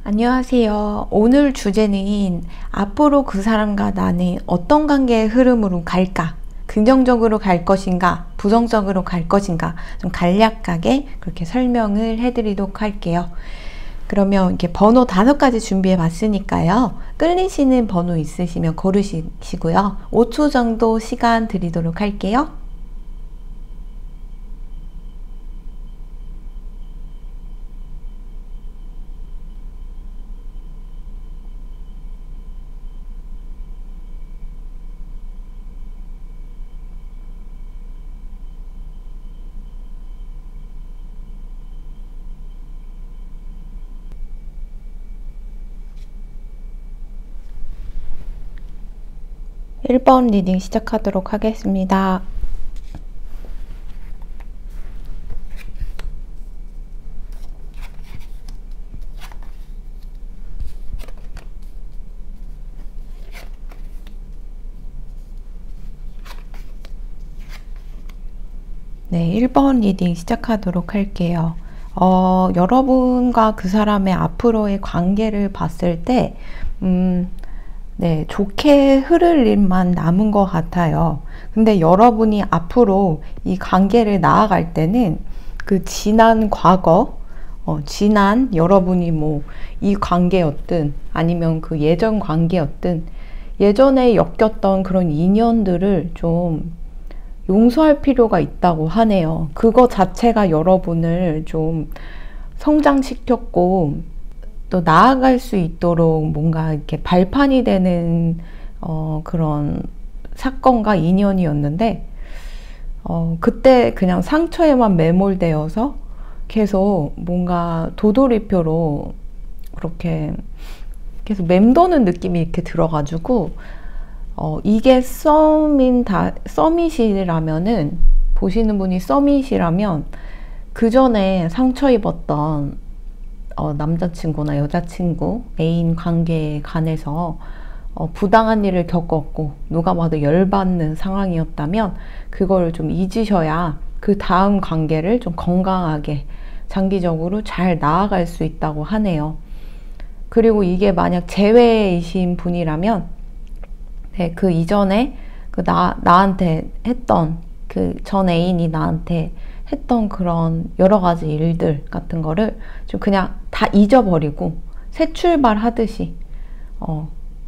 안녕하세요. 오늘 주제는 앞으로 그 사람과 나는 어떤 관계의 흐름으로 갈까? 긍정적으로 갈 것인가? 부정적으로 갈 것인가? 좀 간략하게 그렇게 설명을 해드리도록 할게요. 그러면 이렇게 번호 5가지 준비해 봤으니까요. 끌리시는 번호 있으시면 고르시고요. 5초 정도 시간 드리도록 할게요. 1번 리딩 시작하도록 하겠습니다. 네, 1번 리딩 시작하도록 할게요. 여러분과 그 사람의 앞으로의 관계를 봤을 때, 네, 좋게 흐를 일만 남은 것 같아요. 근데 여러분이 앞으로 이 관계를 나아갈 때는 그 지난 과거, 지난 여러분이 뭐 이 관계였든 아니면 그 예전 관계였든 예전에 엮였던 그런 인연들을 좀 용서할 필요가 있다고 하네요. 그거 자체가 여러분을 좀 성장시켰고 또 나아갈 수 있도록 뭔가 이렇게 발판이 되는 그런 사건과 인연이었는데 그때 그냥 상처에만 매몰되어서 계속 뭔가 도돌이표로 그렇게 계속 맴도는 느낌이 이렇게 들어가지고 이게 서밋이라면은 보시는 분이 서밋이라면 그 전에 상처 입었던 남자친구나 여자친구, 애인 관계에 관해서 부당한 일을 겪었고 누가 봐도 열받는 상황이었다면 그걸 좀 잊으셔야 그 다음 관계를 좀 건강하게 장기적으로 잘 나아갈 수 있다고 하네요. 그리고 이게 만약 재회이신 분이라면 네, 그 이전에 나한테 했던 그 전 애인이 나한테 했던 그런 여러 가지 일들 같은 거를 좀 그냥 다 잊어버리고 새 출발하듯이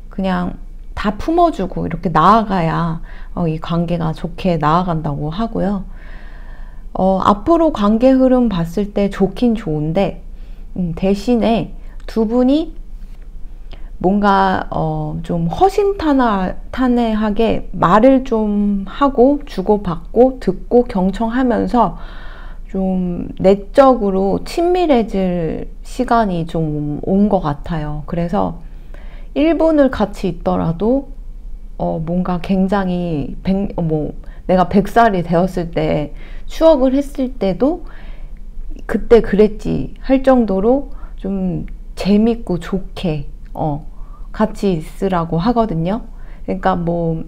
그냥 다 품어주고 이렇게 나아가야 이 관계가 좋게 나아간다고 하고요. 앞으로 관계 흐름 봤을 때 좋긴 좋은데 대신에 두 분이 뭔가 좀 허심탄회하게 말을 좀 하고 주고받고 듣고 경청하면서 좀 내적으로 친밀해질 시간이 좀 온 것 같아요. 그래서 1분을 같이 있더라도 뭔가 굉장히 내가 100살이 되었을 때 추억을 했을 때도 그때 그랬지 할 정도로 좀 재밌고 좋게 같이 있으라고 하거든요. 그러니까 뭐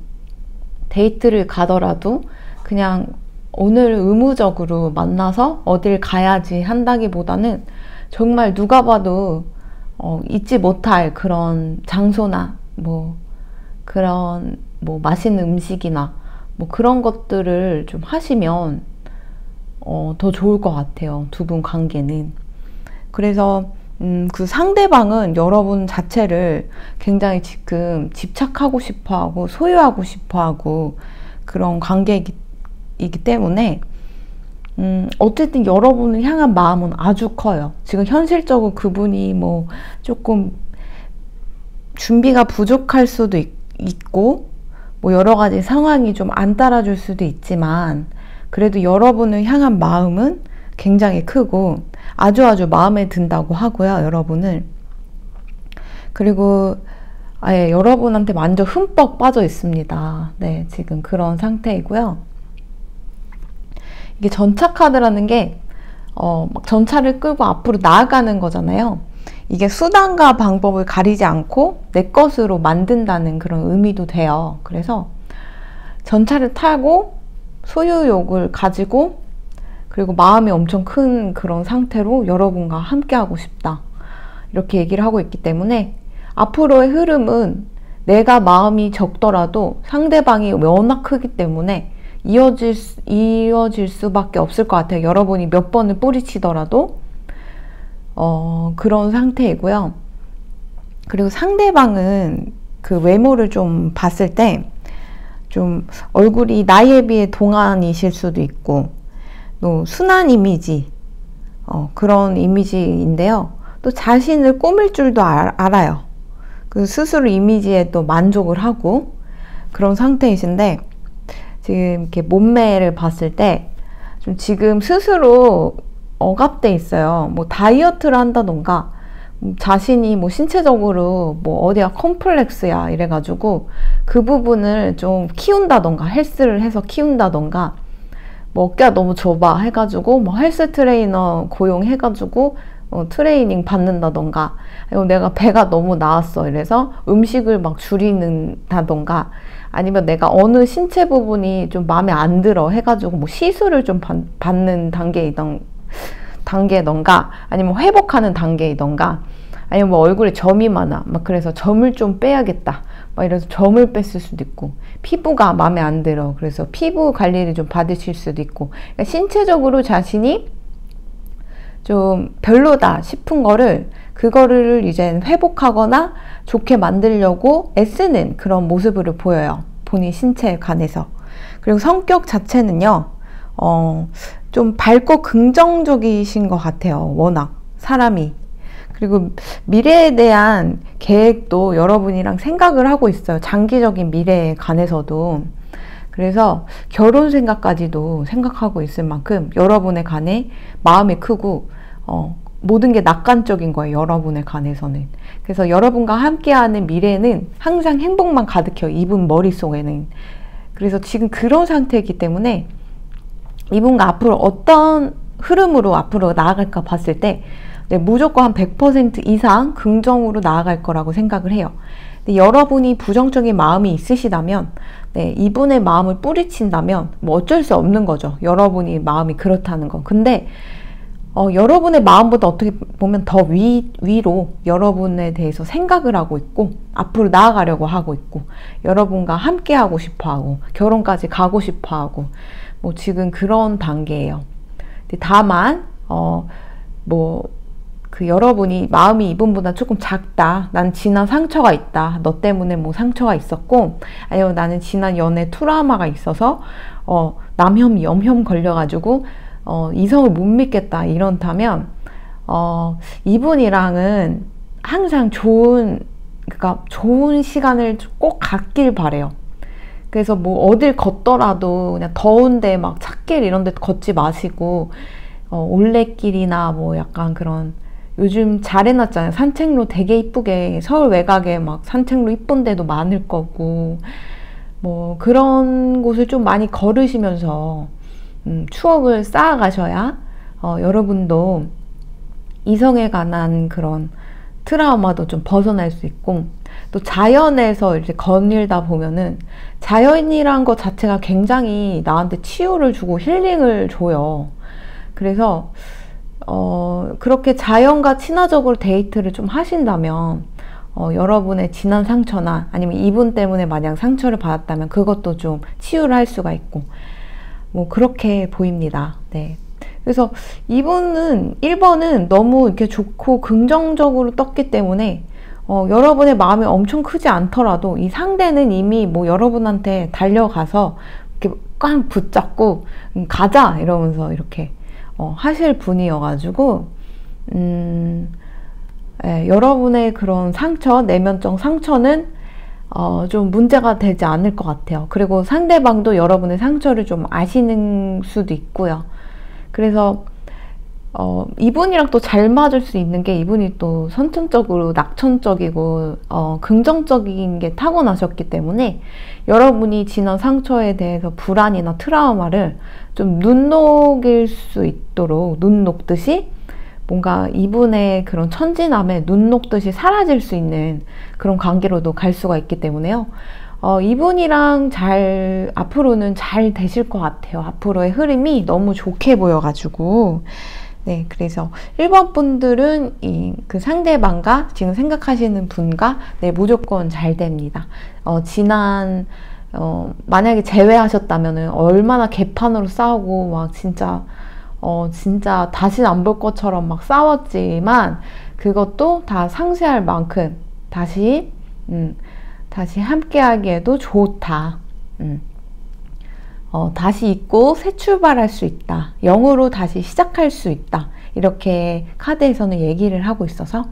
데이트를 가더라도 그냥 오늘 의무적으로 만나서 어딜 가야지 한다기보다는 정말 누가 봐도 잊지 못할 그런 장소나 뭐 그런 뭐 맛있는 음식이나 뭐 그런 것들을 좀 하시면 더 좋을 것 같아요. 두 분 관계는. 그래서 그 상대방은 여러분 자체를 굉장히 지금 집착하고 싶어하고 소유하고 싶어하고 그런 관계이기 때문에 어쨌든 여러분을 향한 마음은 아주 커요. 지금 현실적으로 그분이 뭐 조금 준비가 부족할 수도 있고 뭐 여러 가지 상황이 좀 안 따라줄 수도 있지만 그래도 여러분을 향한 마음은 굉장히 크고 아주 마음에 든다고 하고요, 여러분을. 그리고 아예 여러분한테 완전 흠뻑 빠져 있습니다. 네, 지금 그런 상태이고요. 이게 전차 카드라는 게 막 전차를 끌고 앞으로 나아가는 거잖아요. 이게 수단과 방법을 가리지 않고 내 것으로 만든다는 그런 의미도 돼요. 그래서 전차를 타고 소유욕을 가지고 그리고 마음이 엄청 큰 그런 상태로 여러분과 함께 하고 싶다. 이렇게 얘기를 하고 있기 때문에 앞으로의 흐름은 내가 마음이 적더라도 상대방이 워낙 크기 때문에 이어질 수밖에 없을 것 같아요. 여러분이 몇 번을 뿌리치더라도 그런 상태이고요. 그리고 상대방은 그 외모를 좀 봤을 때 좀 얼굴이 나이에 비해 동안이실 수도 있고 또 순한 이미지 그런 이미지인데요. 또 자신을 꾸밀 줄도 알아요. 그 스스로 이미지에 또 만족을 하고 그런 상태이신데 지금 이렇게 몸매를 봤을 때 좀 지금 스스로 억압돼 있어요. 뭐 다이어트를 한다던가 자신이 뭐 신체적으로 뭐 어디가 컴플렉스야 이래가지고 그 부분을 좀 키운다던가 헬스를 해서 키운다던가 뭐 어깨가 너무 좁아 해가지고 뭐 헬스 트레이너 고용해가지고 트레이닝 받는다던가 아니면 내가 배가 너무 나왔어 이래서 음식을 막 줄이는다던가 아니면 내가 어느 신체 부분이 좀 마음에 안 들어 해가지고 뭐 시술을 좀 받는 단계던가 아니면 회복하는 단계이던가 아니면 뭐 얼굴에 점이 많아 막 그래서 점을 좀 빼야겠다 막 이래서 점을 뺐을 수도 있고 피부가 마음에 안 들어 그래서 피부 관리를 좀 받으실 수도 있고 그러니까 신체적으로 자신이 좀 별로다 싶은 그거를 이제 회복하거나 좋게 만들려고 애쓰는 그런 모습을 보여요. 본인 신체에 관해서. 그리고 성격 자체는요, 좀 밝고 긍정적이신 것 같아요. 워낙 사람이. 그리고 미래에 대한 계획도 여러분이랑 생각을 하고 있어요. 장기적인 미래에 관해서도. 그래서 결혼 생각까지도 생각하고 있을 만큼 여러분에 관해 마음이 크고 모든 게 낙관적인 거예요. 여러분에 관해서는. 그래서 여러분과 함께하는 미래는 항상 행복만 가득해요. 이분 머릿속에는. 그래서 지금 그런 상태이기 때문에 이분과 앞으로 어떤 흐름으로 앞으로 나아갈까 봤을 때 무조건 한 100% 이상 긍정으로 나아갈 거라고 생각을 해요. 근데 여러분이 부정적인 마음이 있으시다면 이분의 마음을 뿌리친다면 뭐 어쩔 수 없는 거죠. 여러분이 마음이 그렇다는 건. 근데 여러분의 마음보다 어떻게 보면 더 위로 여러분에 대해서 생각을 하고 있고 앞으로 나아가려고 하고 있고 여러분과 함께 하고 싶어 하고 결혼까지 가고 싶어 하고 뭐 지금 그런 단계예요. 근데 다만 여러분이 마음이 이분보다 조금 작다. 난 지난 상처가 있다. 너 때문에 뭐 상처가 있었고 아니면 나는 지난 연애 트라우마가 있어서 남혐, 염혐 걸려가지고 이성을 못 믿겠다. 이런다면 이분이랑은 항상 좋은 시간을 꼭 갖길 바래요. 그래서 뭐 어딜 걷더라도 그냥 더운데 막 찻길 이런 데 걷지 마시고 올레길이나 뭐 약간 그런 요즘 잘 해놨잖아요. 산책로 되게 이쁘게 서울 외곽에 막 산책로 이쁜 데도 많을 거고 뭐 그런 곳을 좀 많이 걸으시면서 추억을 쌓아가셔야 여러분도 이성에 관한 그런 트라우마도 좀 벗어날 수 있고 또 자연에서 이제 거닐다 보면은 자연이란 것 자체가 굉장히 나한테 치유를 주고 힐링을 줘요. 그래서 그렇게 자연과 친화적으로 데이트를 좀 하신다면 여러분의 지난 상처나 아니면 이분 때문에 만약 상처를 받았다면 그것도 좀 치유를 할 수가 있고 뭐 그렇게 보입니다. 네. 그래서 이분은 1번은 너무 이렇게 좋고 긍정적으로 떴기 때문에 여러분의 마음이 엄청 크지 않더라도 이 상대는 이미 뭐 여러분한테 달려가서 이렇게 꽉 붙잡고 가자 이러면서 이렇게 하실 분이어가지고 여러분의 그런 상처, 내면적 상처는 좀 문제가 되지 않을 것 같아요. 그리고 상대방도 여러분의 상처를 좀 아시는 수도 있고요. 그래서 이분이랑 또 잘 맞을 수 있는 게 이분이 또 선천적으로 낙천적이고 긍정적인 게 타고나셨기 때문에 여러분이 지난 상처에 대해서 불안이나 트라우마를 좀 눈녹일 수 있도록 눈 녹듯이 뭔가 이분의 그런 천진함에 눈 녹듯이 사라질 수 있는 그런 관계로도 갈 수가 있기 때문에요. 이분이랑 앞으로는 잘 되실 것 같아요. 앞으로의 흐름이 너무 좋게 보여가지고 네, 그래서 1번 분들은 그 상대방과 지금 생각하시는 분과 네, 무조건 잘 됩니다. 만약에 제외하셨다면은 얼마나 개판으로 싸우고 막 진짜 다시는 안 볼 것처럼 막 싸웠지만 그것도 다 상쇄할 만큼 다시 함께 하기에도 좋다. 다시 잊고 새 출발할 수 있다. 0으로 다시 시작할 수 있다. 이렇게 카드에서는 얘기를 하고 있어서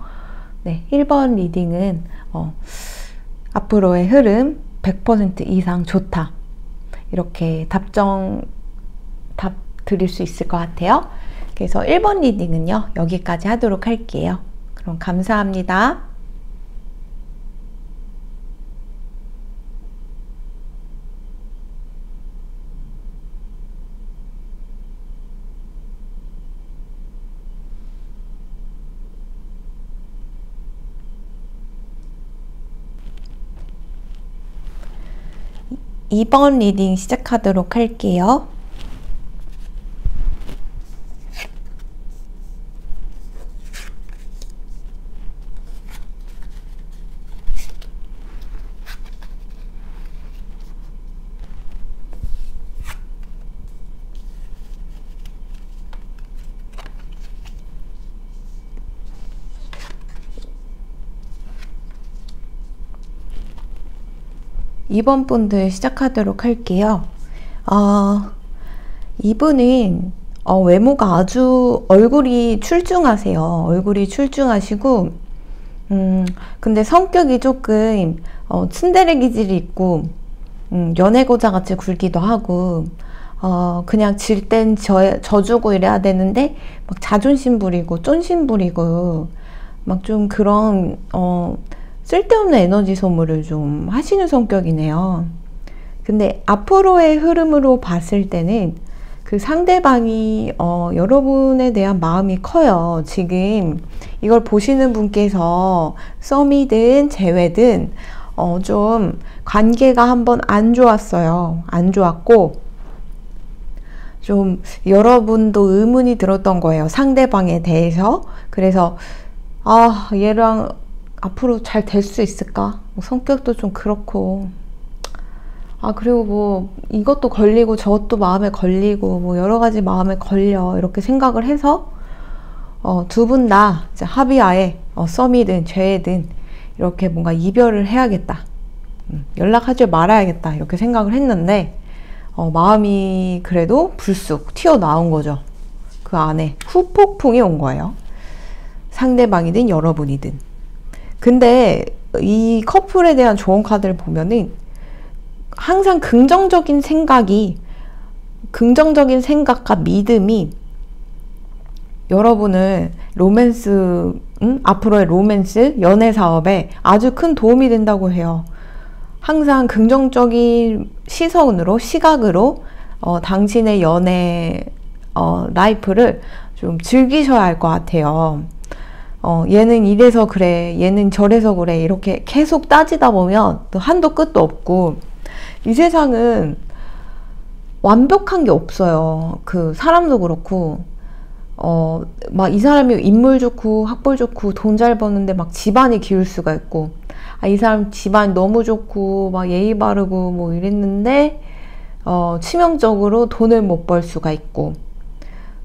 네, 1번 리딩은 앞으로의 흐름 100% 이상 좋다. 이렇게 답 드릴 수 있을 것 같아요. 그래서 1번 리딩은요, 여기까지 하도록 할게요. 그럼 감사합니다. 2번 리딩 시작하도록 할게요. 이번 분들 시작하도록 할게요. 이분은 외모가 아주 얼굴이 출중하세요. 얼굴이 출중하시고 근데 성격이 조금 츤데레 기질이 있고 연애고자 같이 굴기도 하고 그냥 질 땐 져주고 이래야 되는데 막 자존심 부리고 쫀심 부리고 막 좀 그런 쓸데없는 에너지 소모를 좀 하시는 성격이네요. 근데 앞으로의 흐름으로 봤을 때는 그 상대방이 여러분에 대한 마음이 커요. 지금 이걸 보시는 분께서 썸이든 재회든 좀 관계가 한번 안 좋았어요. 안 좋았고 좀 여러분도 의문이 들었던 거예요. 상대방에 대해서. 그래서 얘랑 앞으로 잘 될 수 있을까? 성격도 좀 그렇고 그리고 뭐 이것도 걸리고 저것도 마음에 걸리고 뭐 여러 가지 마음에 걸려 이렇게 생각을 해서 두 분 다 합의하에 썸이든 죄든 이렇게 뭔가 이별을 해야겠다, 연락하지 말아야겠다 이렇게 생각을 했는데 마음이 그래도 불쑥 튀어나온 거죠. 그 안에 후폭풍이 온 거예요. 상대방이든 여러분이든. 근데 이 커플에 대한 조언 카드를 보면은 항상 긍정적인 생각과 믿음이 여러분을 앞으로의 로맨스, 연애 사업에 아주 큰 도움이 된다고 해요. 항상 긍정적인 시각으로 당신의 연애 라이프를 좀 즐기셔야 할 것 같아요. 얘는 이래서 그래, 얘는 저래서 그래 이렇게 계속 따지다 보면 또 한도 끝도 없고 이 세상은 완벽한 게 없어요. 그 사람도 그렇고 막 이 사람이 인물 좋고 학벌 좋고 돈 잘 버는데 막 집안이 기울 수가 있고 이 사람 집안이 너무 좋고 막 예의 바르고 뭐 이랬는데 치명적으로 돈을 못 벌 수가 있고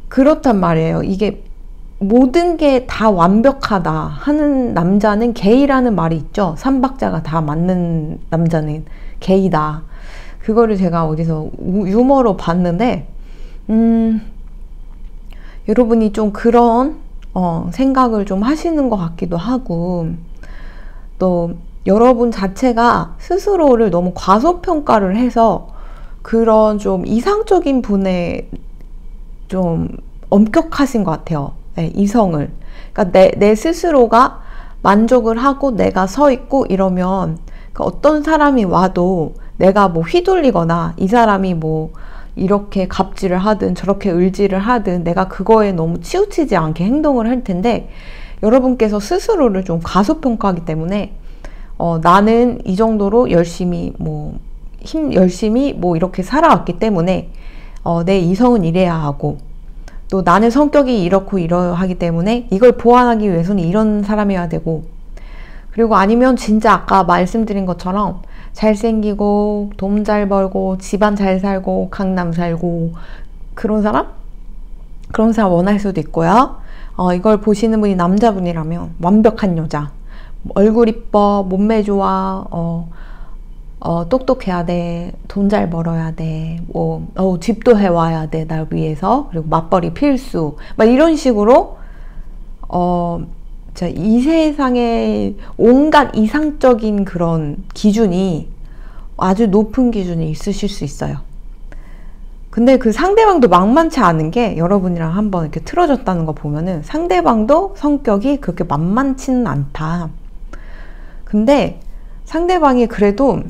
그렇단 말이에요. 이게 모든 게 다 완벽하다 하는 남자는 게이라는 말이 있죠. 삼박자가 다 맞는 남자는 게이다. 그거를 제가 어디서 유머로 봤는데 여러분이 좀 그런 생각을 좀 하시는 것 같기도 하고 또 여러분 자체가 스스로를 너무 과소평가를 해서 그런 좀 이상적인 분에 좀 엄격하신 것 같아요. 네, 이성을. 그러니까 내 스스로가 만족을 하고 내가 서 있고 이러면 어떤 사람이 와도 내가 뭐 휘둘리거나 이 사람이 뭐 이렇게 갑질을 하든 저렇게 을지를 하든 내가 그거에 너무 치우치지 않게 행동을 할 텐데 여러분께서 스스로를 좀 과소평가하기 때문에 나는 이 정도로 열심히 뭐 이렇게 살아왔기 때문에 내 이성은 이래야 하고 또 나는 성격이 이렇고 이러하기 때문에 이걸 보완하기 위해서는 이런 사람이어야 되고, 그리고 아니면 진짜 아까 말씀드린 것처럼 잘생기고 돈 잘 벌고 집안 잘 살고 강남 살고 그런 사람? 그런 사람 원할 수도 있고요. 이걸 보시는 분이 남자분이라면 완벽한 여자, 얼굴 이뻐, 몸매 좋아, 똑똑해야 돼, 돈 잘 벌어야 돼, 집도 해와야 돼, 날 위해서, 그리고 맞벌이 필수, 막 이런 식으로 이 세상에 온갖 이상적인 그런 기준이, 아주 높은 기준이 있으실 수 있어요. 근데 그 상대방도 만만치 않은 게, 여러분이랑 한번 이렇게 틀어졌다는 거 보면은 상대방도 성격이 그렇게 만만치는 않다. 근데 상대방이 그래도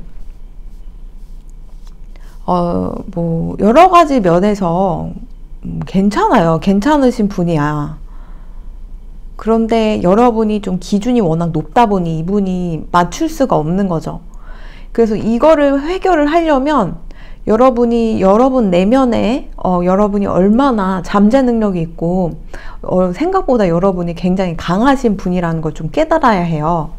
뭐 여러 가지 면에서 괜찮아요. 괜찮으신 분이야. 그런데 여러분이 좀 기준이 워낙 높다 보니 이분이 맞출 수가 없는 거죠. 그래서 이거를 해결을 하려면 여러분 내면에 여러분이 얼마나 잠재 능력이 있고 생각보다 여러분이 굉장히 강하신 분이라는 걸 좀 깨달아야 해요.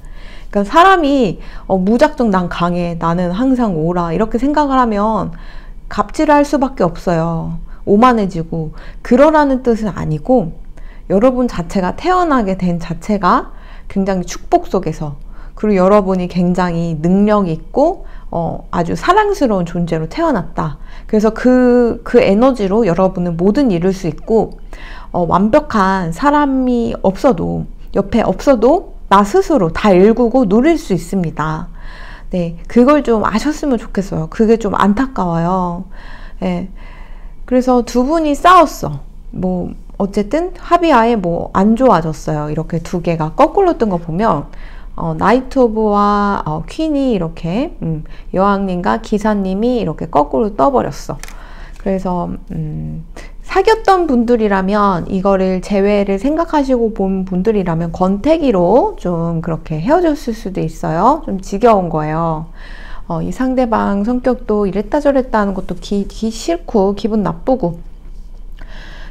그러니까 사람이 무작정 난 강해, 나는 항상 오라 이렇게 생각을 하면 갑질을 할 수밖에 없어요. 오만해지고. 그러라는 뜻은 아니고, 여러분 자체가 태어나게 된 자체가 굉장히 축복 속에서, 그리고 여러분이 굉장히 능력 있고 아주 사랑스러운 존재로 태어났다. 그래서 그 에너지로 여러분은 뭐든 이룰 수 있고, 완벽한 사람이 없어도, 옆에 없어도 나 스스로 다 일구고 누릴 수 있습니다. 네, 그걸 좀 아셨으면 좋겠어요. 그게 좀 안타까워요. 네, 그래서 두 분이 싸웠어. 뭐 어쨌든 합의하에 뭐 안 좋아졌어요. 이렇게 두 개가 거꾸로 뜬 거 보면 나이트 오브와 퀸이 이렇게 여왕님과 기사님이 이렇게 거꾸로 떠버렸어. 그래서 사귀었던 분들이라면, 이거를 재회를 생각하시고 본 분들이라면 권태기로 좀 그렇게 헤어졌을 수도 있어요. 좀 지겨운 거예요. 이 상대방 성격도 이랬다 저랬다 하는 것도 싫고 기분 나쁘고,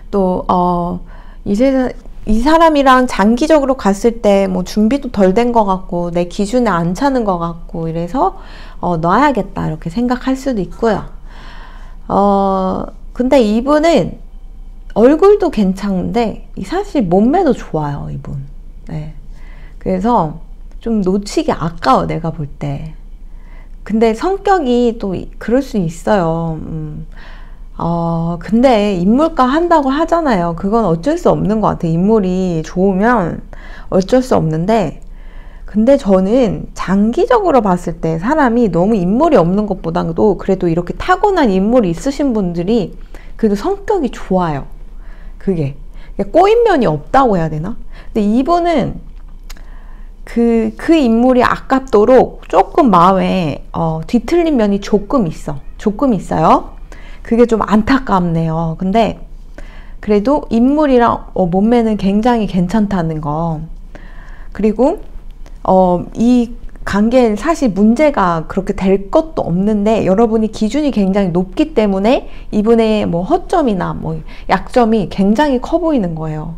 또 이 사람이랑 장기적으로 갔을 때 뭐 준비도 덜 된 것 같고 내 기준에 안 차는 것 같고 이래서 놔야겠다 이렇게 생각할 수도 있고요. 근데 이분은 얼굴도 괜찮은데 사실 몸매도 좋아요, 이분. 네. 그래서 좀 놓치기 아까워, 내가 볼 때. 근데 성격이 또 그럴 수 있어요. 근데 인물과 한다고 하잖아요. 그건 어쩔 수 없는 것 같아요. 인물이 좋으면 어쩔 수 없는데, 근데 저는 장기적으로 봤을 때 사람이 너무 인물이 없는 것보다도 그래도 이렇게 타고난 인물이 있으신 분들이 그래도 성격이 좋아요. 그게 꼬인 면이 없다고 해야 되나? 근데 이분은 그 인물이 아깝도록 조금 마음에 뒤틀린 면이 조금 있어요. 그게 좀 안타깝네요. 근데 그래도 인물이랑 몸매는 굉장히 괜찮다는 거, 그리고 이 관계는 사실 문제가 그렇게 될 것도 없는데 여러분이 기준이 굉장히 높기 때문에 이분의 뭐 허점이나 뭐 약점이 굉장히 커 보이는 거예요.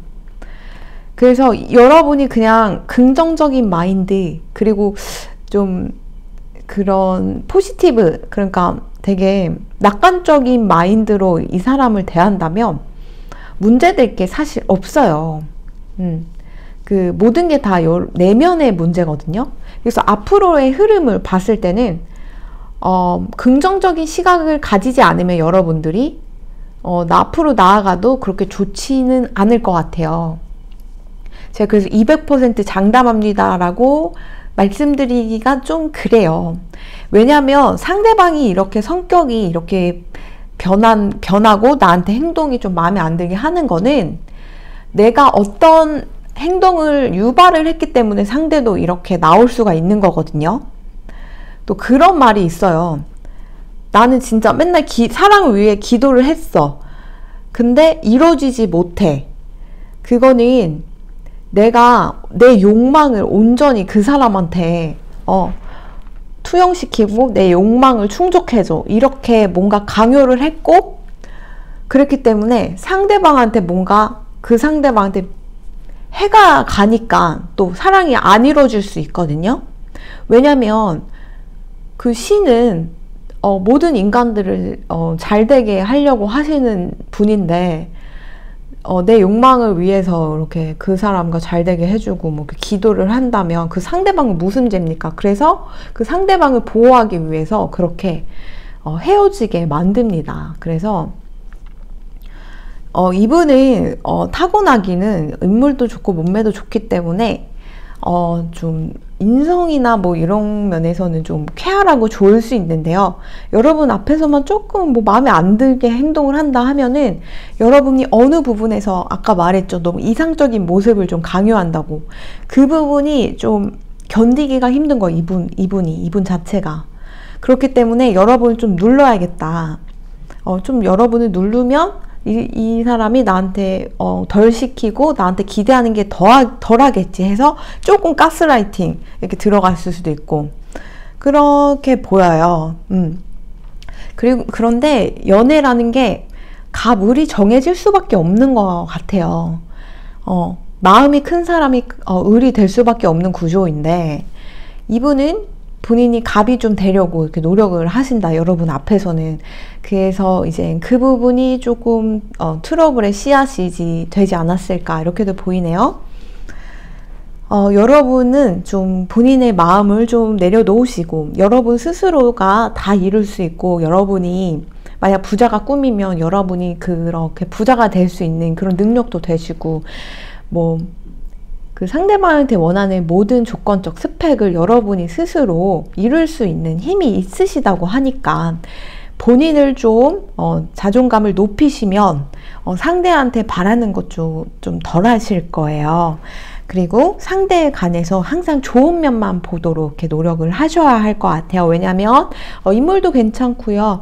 그래서 여러분이 그냥 긍정적인 마인드, 그리고 좀 그런 포지티브, 그러니까 되게 낙관적인 마인드로 이 사람을 대한다면 문제될 게 사실 없어요. 그 모든 게 다 내면의 문제거든요. 그래서 앞으로의 흐름을 봤을 때는 긍정적인 시각을 가지지 않으면 여러분들이 앞으로 나아가도 그렇게 좋지는 않을 것 같아요. 제가 그래서 200% 장담합니다 라고 말씀드리기가 좀 그래요. 왜냐하면 상대방이 이렇게 성격이 이렇게 변하고 나한테 행동이 좀 마음에 안 들게 하는 거는 내가 어떤 행동을 유발을 했기 때문에 상대도 이렇게 나올 수가 있는 거거든요. 또 그런 말이 있어요. 나는 진짜 맨날 사랑을 위해 기도를 했어. 근데 이루어지지 못해. 그거는 내가 내 욕망을 온전히 그 사람한테 투영시키고 내 욕망을 충족해줘, 이렇게 뭔가 강요를 했고, 그렇기 때문에 상대방한테 뭔가 그 상대방한테 해가 가니까 또 사랑이 안 이루어질 수 있거든요. 왜냐면 그 신은 모든 인간들을 잘 되게 하려고 하시는 분인데 내 욕망을 위해서 이렇게 그 사람과 잘 되게 해주고 뭐 기도를 한다면 그 상대방은 무슨 죄입니까? 그래서 그 상대방을 보호하기 위해서 그렇게 헤어지게 만듭니다. 그래서 이분은 타고나기는 인물도 좋고 몸매도 좋기 때문에 좀 인성이나 뭐 이런 면에서는 좀 쾌활하고 좋을 수 있는데요. 여러분 앞에서만 조금 뭐 마음에 안 들게 행동을 한다 하면은 여러분이 어느 부분에서 아까 말했죠. 너무 이상적인 모습을 좀 강요한다고. 그 부분이 좀 견디기가 힘든 거예요. 이분 자체가. 그렇기 때문에 여러분을 좀 눌러야겠다. 좀 여러분을 누르면 이 사람이 나한테 덜 시키고 나한테 기대하는 게 덜 하겠지 해서 조금 가스라이팅 이렇게 들어갔을 수도 있고 그렇게 보여요. 그런데 연애라는 게 갑을이 정해질 수밖에 없는 것 같아요. 마음이 큰 사람이 을이 될 수밖에 없는 구조인데 이분은 본인이 갑이 좀 되려고 이렇게 노력을 하신다. 여러분 앞에서는. 그래서 이제 그 부분이 조금 트러블의 씨앗이 되지 않았을까 이렇게도 보이네요. 여러분은 좀 본인의 마음을 좀 내려놓으시고 여러분 스스로가 다 이룰 수 있고 여러분이 만약 부자가 꿈이면 여러분이 그렇게 부자가 될 수 있는 그런 능력도 되시고 뭐 그 상대방한테 원하는 모든 조건적 스펙을 여러분이 스스로 이룰 수 있는 힘이 있으시다고 하니까 본인을 좀 자존감을 높이시면 상대한테 바라는 것 좀 덜 하실 거예요. 그리고 상대에 관해서 항상 좋은 면만 보도록 이렇게 노력을 하셔야 할 것 같아요. 왜냐하면 인물도 괜찮고요.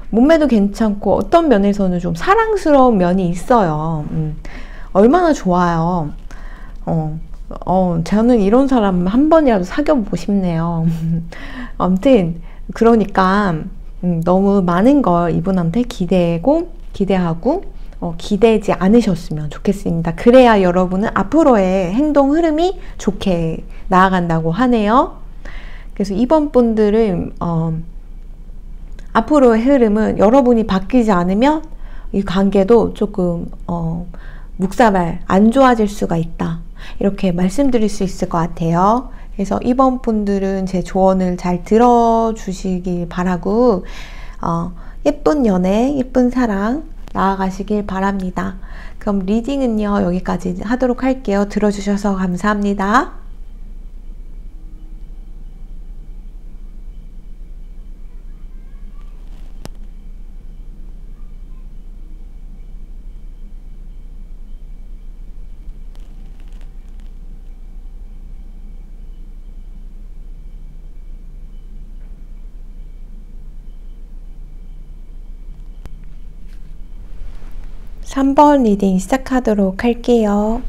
몸매도 괜찮고 어떤 면에서는 좀 사랑스러운 면이 있어요. 얼마나 좋아요. 저는 이런 사람 한 번이라도 사귀어보고 싶네요. 아무튼 그러니까 너무 많은 걸 이분한테 기대하고 기대지 않으셨으면 좋겠습니다. 그래야 여러분은 앞으로의 행동 흐름이 좋게 나아간다고 하네요. 그래서 이번 분들은 앞으로의 흐름은 여러분이 바뀌지 않으면 이 관계도 조금 묵사발 안 좋아질 수가 있다. 이렇게 말씀드릴 수 있을 것 같아요. 그래서 이번 분들은 제 조언을 잘 들어주시길 바라고 예쁜 연애, 예쁜 사랑 나아가시길 바랍니다. 그럼 리딩은요 여기까지 하도록 할게요. 들어주셔서 감사합니다. 삼 번 리딩 시작하도록 할게요.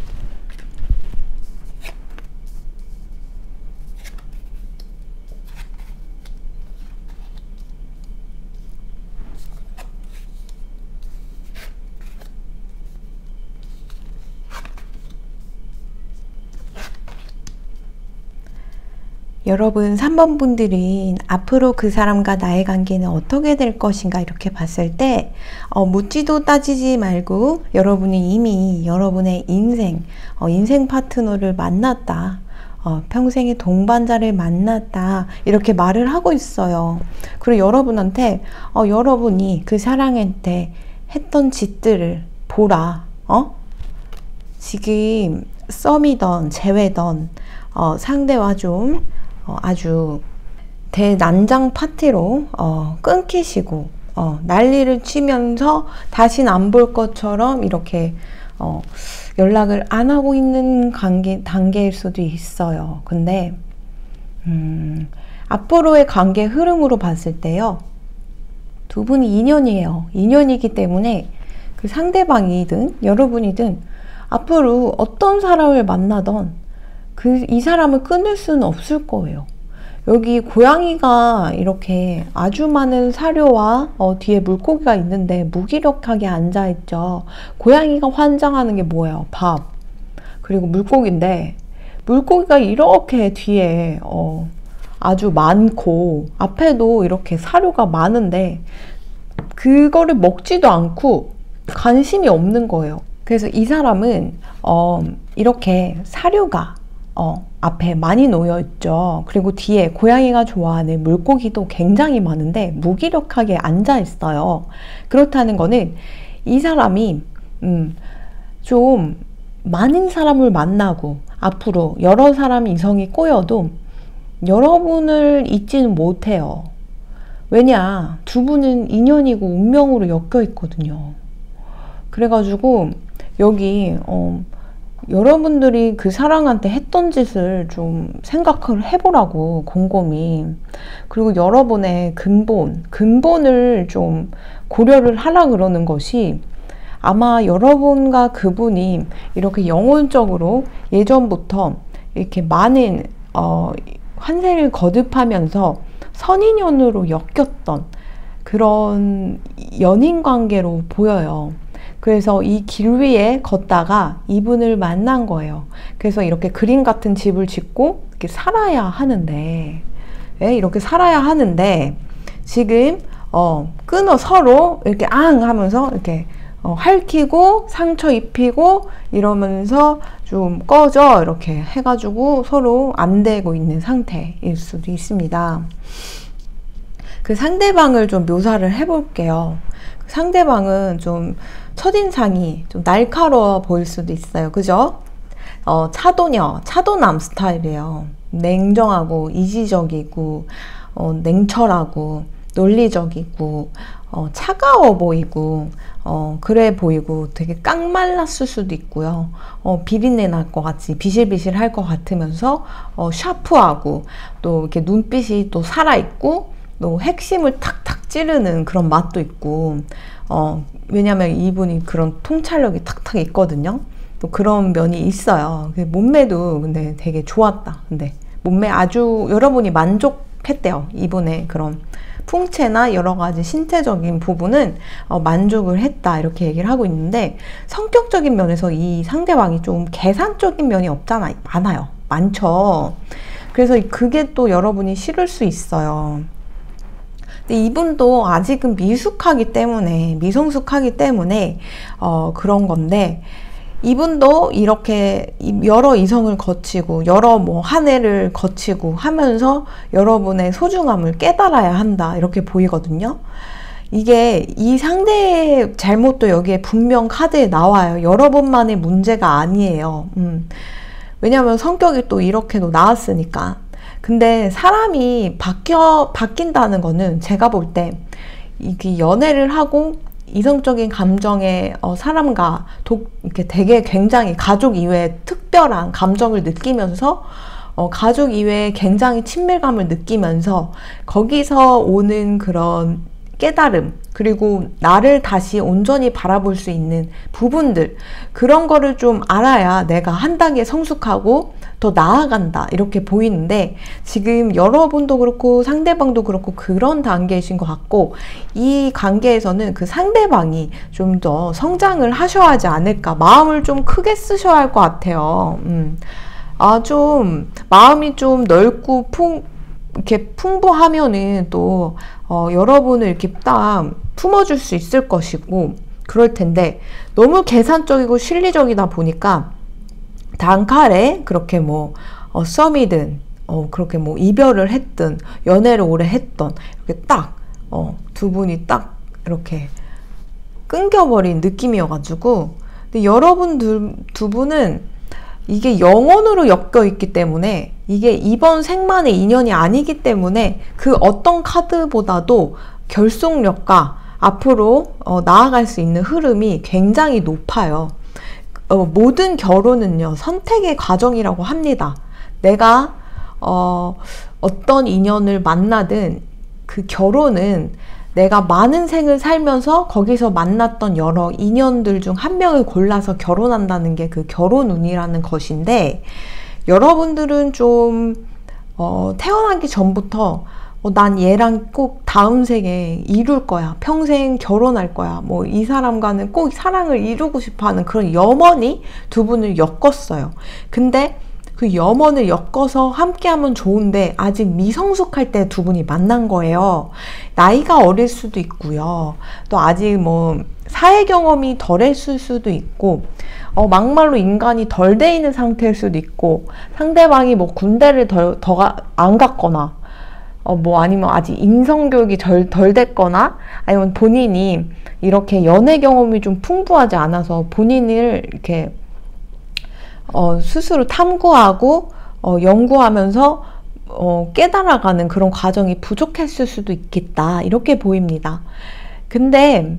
여러분 3번 분들은 앞으로 그 사람과 나의 관계는 어떻게 될 것인가 이렇게 봤을 때 묻지도 따지지 말고 여러분이 이미 여러분의 인생 파트너를 만났다. 평생의 동반자를 만났다. 이렇게 말을 하고 있어요. 그리고 여러분한테 여러분이 그 사랑한테 했던 짓들을 보라. 지금 썸이던 재회던 상대와 좀 아주 대난장 파티로 끊기시고 난리를 치면서 다신 안 볼 것처럼 이렇게 연락을 안 하고 있는 단계일 수도 있어요. 근데 앞으로의 관계 흐름으로 봤을 때요, 두 분이 인연이에요. 인연이기 때문에 그 상대방이든 여러분이든 앞으로 어떤 사람을 만나던 이 사람을 끊을 수는 없을 거예요. 여기 고양이가 이렇게 아주 많은 사료와 뒤에 물고기가 있는데 무기력하게 앉아있죠. 고양이가 환장하는 게 뭐예요? 밥, 그리고 물고기인데, 물고기가 이렇게 뒤에 아주 많고 앞에도 이렇게 사료가 많은데 그거를 먹지도 않고 관심이 없는 거예요. 그래서 이 사람은 이렇게 사료가 앞에 많이 놓여 있죠. 그리고 뒤에 고양이가 좋아하는 물고기도 굉장히 많은데 무기력하게 앉아 있어요. 그렇다는 거는 이 사람이 좀 많은 사람을 만나고 앞으로 여러 사람 이성이 꼬여도 여러분을 잊지는 못해요. 왜냐, 두 분은 인연이고 운명으로 엮여 있거든요. 그래가지고 여기 여러분들이 그 사랑한테 했던 짓을 좀 생각을 해보라고, 곰곰이. 그리고 여러분의 근본을 좀 고려를 하라 그러는 것이, 아마 여러분과 그분이 이렇게 영혼적으로 예전부터 이렇게 많은 환생을 거듭하면서 선인연으로 엮였던 그런 연인 관계로 보여요. 그래서 이 길 위에 걷다가 이분을 만난 거예요. 그래서 이렇게 그림 같은 집을 짓고 이렇게 살아야 하는데, 이렇게 살아야 하는데 지금 끊어 서로 이렇게 앙 하면서 이렇게 핥히고 상처 입히고 이러면서 좀 꺼져 이렇게 해가지고 서로 안 되고 있는 상태일 수도 있습니다. 그 상대방을 좀 묘사를 해볼게요. 상대방은 좀 첫인상이 좀 날카로워 보일 수도 있어요. 그죠? 차도남 스타일이에요. 냉정하고 이지적이고 냉철하고 논리적이고 차가워 보이고 그래 보이고 되게 깡말랐을 수도 있고요. 비린내 날 것 같이 비실비실 할 것 같으면서 샤프하고 또 이렇게 눈빛이 또 살아있고 또 핵심을 탁탁 찌르는 그런 맛도 있고, 왜냐면 이분이 그런 통찰력이 탁탁 있거든요. 또 그런 면이 있어요. 몸매도 근데 되게 좋았다. 근데 몸매 아주 여러분이 만족했대요. 이분의 그런 풍채나 여러 가지 신체적인 부분은 만족을 했다 이렇게 얘기를 하고 있는데, 성격적인 면에서 이 상대방이 좀 계산적인 면이 없잖아. 많죠. 그래서 그게 또 여러분이 싫을 수 있어요. 근데 이분도 아직은 미성숙하기 때문에 그런 건데, 이분도 이렇게 여러 이성을 거치고 여러 한 해를 거치고 하면서 여러분의 소중함을 깨달아야 한다 이렇게 보이거든요. 이게 이 상대의 잘못도 여기에 분명 카드에 나와요. 여러분만의 문제가 아니에요. 왜냐하면 성격이 또 이렇게도 나왔으니까. 근데 사람이 바뀐다는 거는 제가 볼 때 이게 연애를 하고 이성적인 감정에 사람과 이렇게 되게 굉장히 가족 이외에 특별한 감정을 느끼면서 가족 이외에 굉장히 친밀감을 느끼면서 거기서 오는 그런 깨달음, 그리고 나를 다시 온전히 바라볼 수 있는 부분들, 그런 거를 좀 알아야 내가 한 단계 성숙하고 더 나아간다 이렇게 보이는데, 지금 여러분도 그렇고 상대방도 그렇고 그런 단계이신 것 같고, 이 관계에서는 그 상대방이 좀 더 성장을 하셔야 하지 않을까, 마음을 좀 크게 쓰셔야 할 것 같아요. 좀 마음이 좀 넓고 이렇게 풍부하면은 또 여러분을 이렇게 딱 품어줄 수 있을 것이고 그럴 텐데, 너무 계산적이고 실리적이다 보니까 단칼에 그렇게 썸이든 그렇게 이별을 했든 연애를 오래 했던 이렇게 딱 두 분이 딱 이렇게 끊겨버린 느낌이어가지고, 근데 여러분 두 분은 이게 영혼으로 엮여 있기 때문에, 이게 이번 생만의 인연이 아니기 때문에 그 어떤 카드보다도 결속력과 앞으로 나아갈 수 있는 흐름이 굉장히 높아요. 모든 결혼은요, 선택의 과정이라고 합니다. 내가 어떤 인연을 만나든 그 결혼은 내가 많은 생을 살면서 거기서 만났던 여러 인연들 중 한 명을 골라서 결혼한다는 게 그 결혼운이라는 것인데, 여러분들은 좀 태어나기 전부터 난 얘랑 꼭 다음 생에 이룰 거야. 평생 결혼할 거야. 뭐 이 사람과는 꼭 사랑을 이루고 싶어 하는 그런 염원이 두 분을 엮었어요. 근데 그 염원을 엮어서 함께하면 좋은데 아직 미성숙할 때 두 분이 만난 거예요. 나이가 어릴 수도 있고요. 또 아직 뭐 사회 경험이 덜했을 수도 있고 막말로 인간이 덜 돼 있는 상태일 수도 있고 상대방이 뭐 군대를 더 안 갔거나 뭐 아니면 아직 인성교육이 덜 됐거나 아니면 본인이 이렇게 연애 경험이 좀 풍부하지 않아서 본인을 이렇게 스스로 탐구하고 연구하면서 깨달아가는 그런 과정이 부족했을 수도 있겠다 이렇게 보입니다. 근데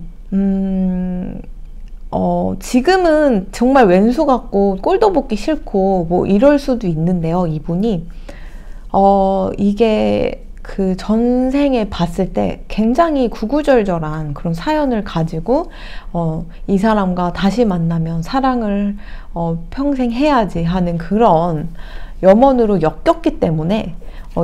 지금은 정말 왼수 같고 꼴도 보기 싫고 뭐 이럴 수도 있는데요. 이분이 이게 그 전생에 봤을 때 굉장히 구구절절한 그런 사연을 가지고 이 사람과 다시 만나면 사랑을 평생 해야지 하는 그런 염원으로 엮였기 때문에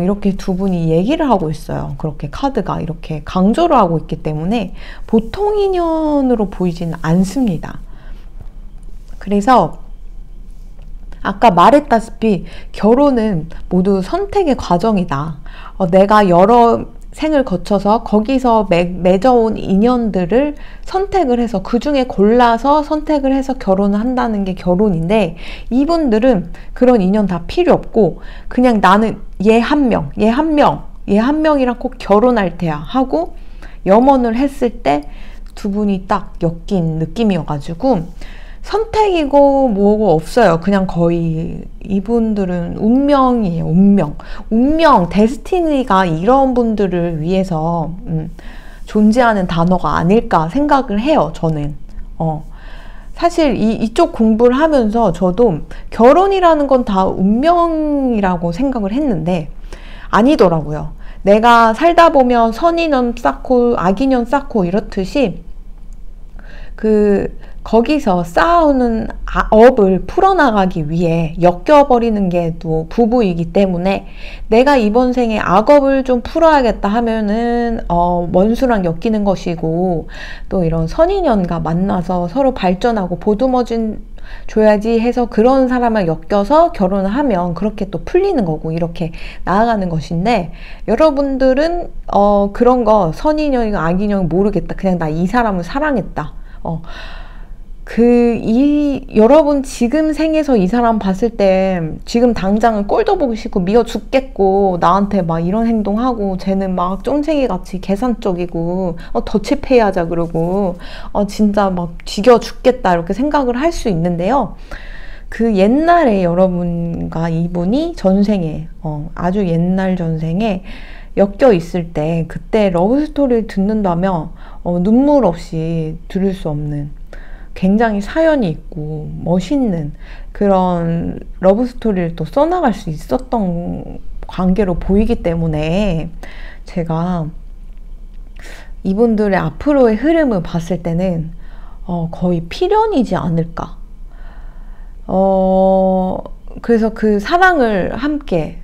이렇게 두 분이 얘기를 하고 있어요. 그렇게 카드가 이렇게 강조를 하고 있기 때문에 보통 인연으로 보이지는 않습니다. 그래서 아까 말했다시피 결혼은 모두 선택의 과정이다. 내가 여러 생을 거쳐서 거기서 맺어온 인연들을 선택을 해서 그 중에 골라서 선택을 해서 결혼을 한다는 게 결혼인데 이분들은 그런 인연 다 필요 없고 그냥 나는 얘 한 명이랑 꼭 결혼할 테야 하고 염원을 했을 때 두 분이 딱 엮인 느낌이어가지고 선택이고 뭐고 없어요. 그냥 거의 이분들은 운명이에요. 운명, 데스티니가 이런 분들을 위해서 존재하는 단어가 아닐까 생각을 해요. 저는 사실 이쪽 공부를 하면서 저도 결혼이라는 건 다 운명이라고 생각을 했는데 아니더라고요. 내가 살다 보면 선인연 쌓고 악인연 쌓고 이렇듯이 거기서 쌓아오는 업을 풀어나가기 위해 엮여버리는 게 또 부부이기 때문에 내가 이번 생에 악업을 좀 풀어야겠다 하면은 원수랑 엮이는 것이고 또 이런 선인연과 만나서 서로 발전하고 보듬어준 줘야지 해서 그런 사람을 엮여서 결혼을 하면 그렇게 또 풀리는 거고 이렇게 나아가는 것인데 여러분들은 그런 거 선인연이고 악인연이 모르겠다. 그냥 나 이 사람을 사랑했다. 여러분 지금 생에서 이 사람 봤을 때 지금 당장은 꼴도 보기 싫고 미워 죽겠고 나한테 막 이런 행동하고 쟤는 막 쫑생이 같이 계산적이고 더치페이 하자 그러고 진짜 막 지겨 죽겠다 이렇게 생각을 할 수 있는데요. 그 옛날에 여러분과 이분이 전생에 아주 옛날 전생에 엮여 있을 때 그때 러브스토리를 듣는다면 눈물 없이 들을 수 없는 굉장히 사연이 있고 멋있는 그런 러브스토리를 또 써나갈 수 있었던 관계로 보이기 때문에 제가 이분들의 앞으로의 흐름을 봤을 때는 거의 필연이지 않을까. 그래서 그 사랑을 함께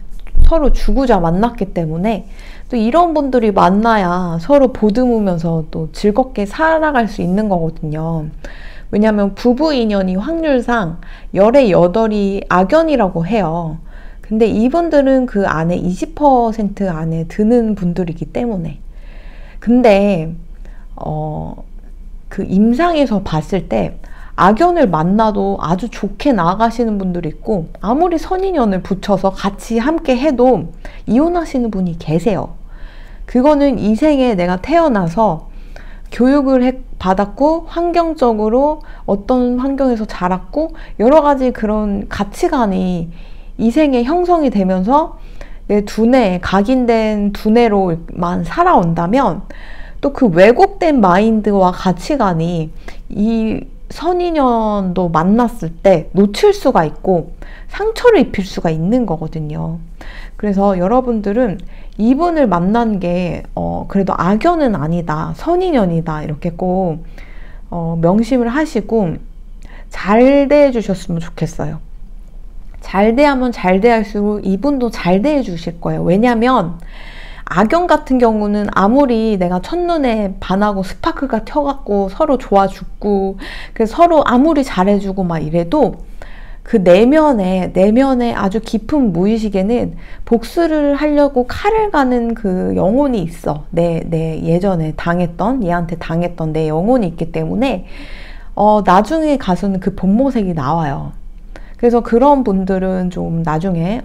서로 주고자 만났기 때문에 또 이런 분들이 만나야 서로 보듬으면서 또 즐겁게 살아갈 수 있는 거거든요. 왜냐하면 부부 인연이 확률상 10의 8이 악연이라고 해요. 근데 이분들은 그 안에 20% 안에 드는 분들이기 때문에. 근데 그 임상에서 봤을 때 악연을 만나도 아주 좋게 나아가시는 분들이 있고 아무리 선인연을 붙여서 같이 함께 해도 이혼하시는 분이 계세요. 그거는 이 생에 내가 태어나서 교육을 받았고 환경적으로 어떤 환경에서 자랐고 여러 가지 그런 가치관이 이 생에 형성이 되면서 내 두뇌, 각인된 두뇌로만 살아온다면 또 그 왜곡된 마인드와 가치관이 이 선인연도 만났을 때 놓칠 수가 있고 상처를 입힐 수가 있는 거거든요. 그래서 여러분들은 이분을 만난 게 그래도 악연은 아니다, 선인연이다 이렇게 꼭 명심을 하시고 잘 대해주셨으면 좋겠어요. 잘 대하면 잘 대할수록 이분도 잘 대해 주실 거예요. 왜냐면 악연 같은 경우는 아무리 내가 첫눈에 반하고 스파크가 켜갖고 서로 좋아 죽고 그래서 서로 아무리 잘해주고 막 이래도 그 내면에 아주 깊은 무의식에는 복수를 하려고 칼을 가는 그 영혼이 있어. 내 예전에 얘한테 당했던 내 영혼이 있기 때문에 나중에 가서는 그 본모색이 나와요. 그래서 그런 분들은 좀 나중에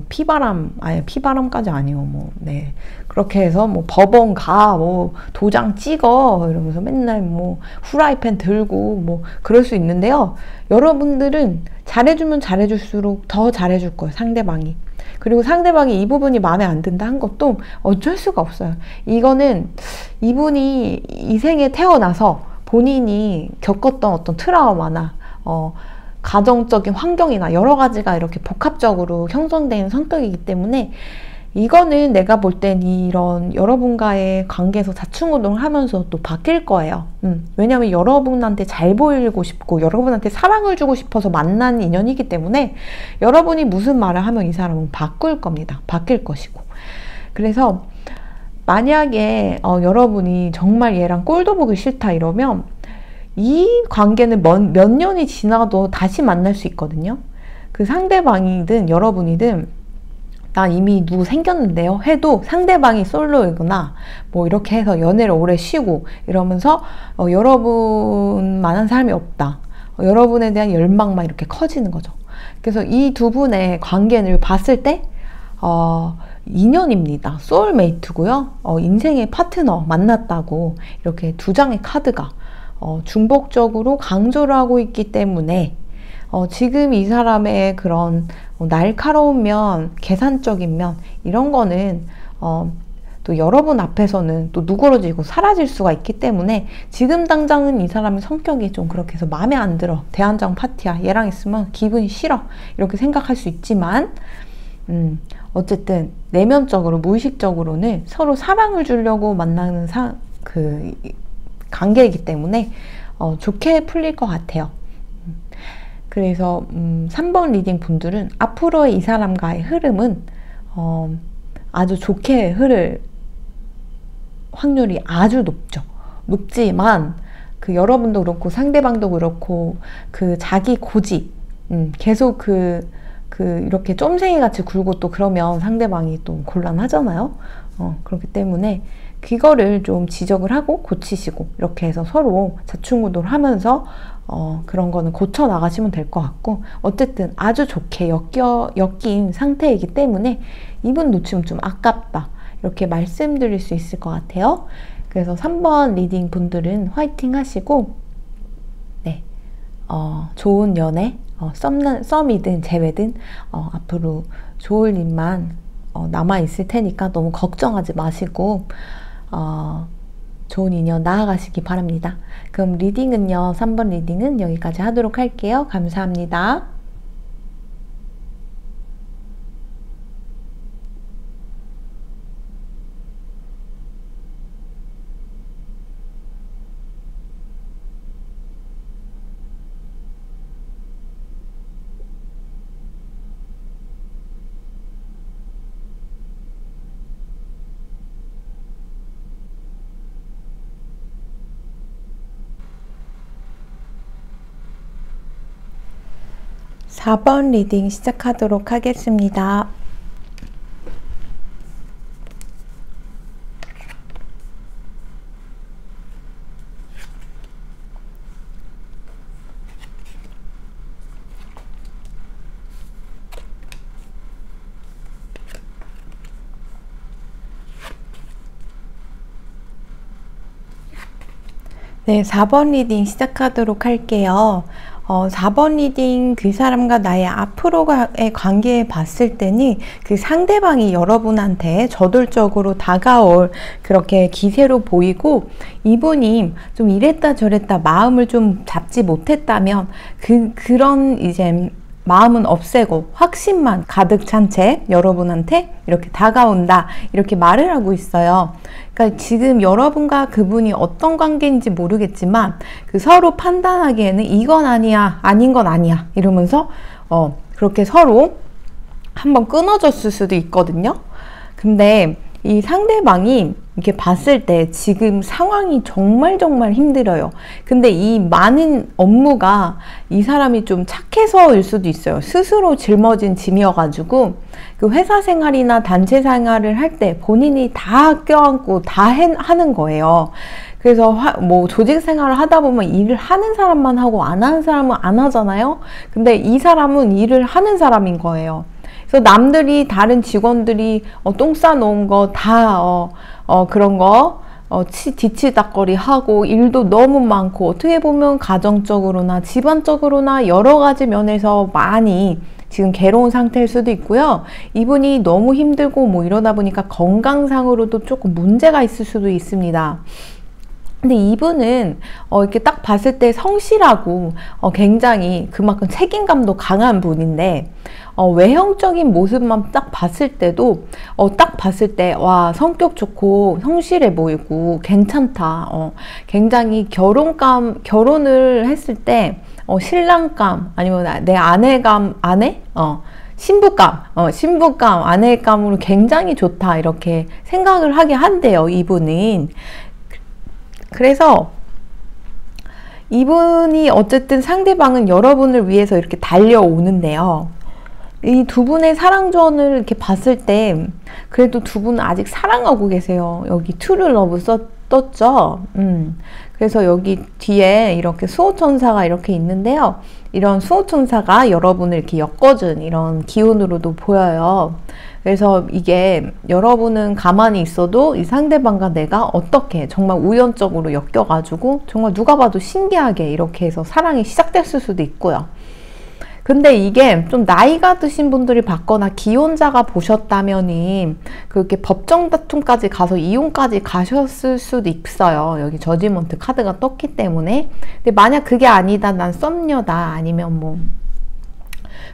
피바람까지 아니요. 네. 그렇게 해서 뭐 법원 가, 뭐 도장 찍어 이러면서 맨날 뭐 후라이팬 들고 뭐 그럴 수 있는데요. 여러분들은 잘해주면 잘해줄수록 더 잘해줄 거예요, 상대방이. 그리고 상대방이 이 부분이 마음에 안 든다 한 것도 어쩔 수가 없어요. 이거는 이분이 이 생에 태어나서 본인이 겪었던 어떤 트라우마나 가정적인 환경이나 여러 가지가 이렇게 복합적으로 형성된 성격이기 때문에 이거는 내가 볼 땐 이런 여러분과의 관계에서 자충우동을 하면서 또 바뀔 거예요. 왜냐하면 여러분한테 잘 보이고 싶고 여러분한테 사랑을 주고 싶어서 만난 인연이기 때문에 여러분이 무슨 말을 하면 이 사람은 바꿀 겁니다. 바뀔 것이고. 그래서 만약에 여러분이 정말 얘랑 꼴도 보기 싫다 이러면 이 관계는 몇 년이 지나도 다시 만날 수 있거든요. 그 상대방이든 여러분이든 난 이미 누구 생겼는데요 해도 상대방이 솔로이거나 뭐 이렇게 해서 연애를 오래 쉬고 이러면서 여러분만한 사람이 없다. 여러분에 대한 열망만 이렇게 커지는 거죠. 그래서 이 두 분의 관계를 봤을 때 인연입니다. 소울메이트고요. 인생의 파트너 만났다고 이렇게 두 장의 카드가 중복적으로 강조를 하고 있기 때문에 지금 이 사람의 그런 날카로운 면, 계산적인 면 이런 거는 또 여러분 앞에서는 또 누그러지고 사라질 수가 있기 때문에 지금 당장은 이 사람의 성격이 좀 그렇게 해서 마음에 안 들어. 대환장 파티야. 얘랑 있으면 기분이 싫어. 이렇게 생각할 수 있지만 어쨌든 내면적으로 무의식적으로는 서로 사랑을 주려고 만나는 관계이기 때문에 좋게 풀릴 것 같아요. 그래서 3번 리딩 분들은 앞으로의 이 사람과의 흐름은 아주 좋게 흐를 확률이 아주 높죠. 높지만 그 여러분도 그렇고 상대방도 그렇고 그 자기 고집 계속 이렇게 쫌생이 같이 굴고 또 그러면 상대방이 또 곤란하잖아요. 그렇기 때문에 그거를 좀 지적을 하고 고치시고 이렇게 해서 서로 자충우돌 하면서 그런 거는 고쳐 나가시면 될 것 같고 어쨌든 아주 좋게 엮인 상태이기 때문에 이분 놓치면 좀 아깝다 이렇게 말씀드릴 수 있을 것 같아요. 그래서 3번 리딩 분들은 화이팅 하시고 네, 좋은 연애 썸이든 재회든 앞으로 좋을 일만 남아있을 테니까 너무 걱정하지 마시고 좋은 인연 나아가시기 바랍니다. 그럼 리딩은요, 3번 리딩은 여기까지 하도록 할게요. 감사합니다. (4번) 리딩 시작하도록 하겠습니다. 네, 4번 리딩 시작하도록 할게요. 4번 리딩 그 사람과 나의 앞으로의 관계에 봤을 때는 그 상대방이 여러분한테 저돌적으로 다가올 그렇게 기세로 보이고 이분이 좀 이랬다 저랬다 마음을 좀 잡지 못했다면 그런 이제 마음은 없애고 확신만 가득 찬 채 여러분한테 이렇게 다가온다 이렇게 말을 하고 있어요. 그러니까 지금 여러분과 그분이 어떤 관계인지 모르겠지만 그 서로 판단하기에는 이건 아니야 아닌 건 아니야 이러면서 그렇게 서로 한번 끊어졌을 수도 있거든요. 근데 이 상대방이 이렇게 봤을 때 지금 상황이 정말 힘들어요. 근데 이 많은 업무가 이 사람이 좀 착해서일 수도 있어요. 스스로 짊어진 짐이어가지고 그 회사 생활이나 단체 생활을 할 때 본인이 다 껴안고 다 하는 거예요. 그래서 뭐 조직 생활을 하다 보면 일을 하는 사람만 하고 안 하는 사람은 안 하잖아요. 근데 이 사람은 일을 하는 사람인 거예요. 그래서 남들이 다른 직원들이 똥 싸놓은 거 다 그런 거 뒤치다꺼리 하고 일도 너무 많고 어떻게 보면 가정적으로나 집안적으로나 여러 가지 면에서 많이 지금 괴로운 상태일 수도 있고요. 이분이 너무 힘들고 뭐 이러다 보니까 건강상으로도 조금 문제가 있을 수도 있습니다. 근데 이분은 이렇게 딱 봤을 때 성실하고 굉장히 그만큼 책임감도 강한 분인데 외형적인 모습만 딱 봤을 때도 딱 봤을 때 와, 성격 좋고 성실해 보이고 괜찮다. 굉장히 결혼을 했을 때 신랑감 아니면 내 아내감 신부감 아내감으로 굉장히 좋다 이렇게 생각을 하게 한대요, 이분은. 그래서 이분이 어쨌든 상대방은 여러분을 위해서 이렇게 달려오는데요. 이 두 분의 사랑전을 이렇게 봤을 때 그래도 두 분은 아직 사랑하고 계세요. 여기 True Love 떴죠. 그래서 여기 뒤에 이렇게 수호천사가 이렇게 있는데요. 이런 수호천사가 여러분을 이렇게 엮어준 이런 기운으로도 보여요. 그래서 이게 여러분은 가만히 있어도 이 상대방과 내가 어떻게 정말 우연적으로 엮여가지고 정말 누가 봐도 신기하게 이렇게 해서 사랑이 시작됐을 수도 있고요. 근데 이게 좀 나이가 드신 분들이 봤거나 기혼자가 보셨다면은 그렇게 법정 다툼까지 가서 이혼까지 가셨을 수도 있어요. 여기 저지먼트 카드가 떴기 때문에. 근데 만약 그게 아니다, 난 썸녀다, 아니면 뭐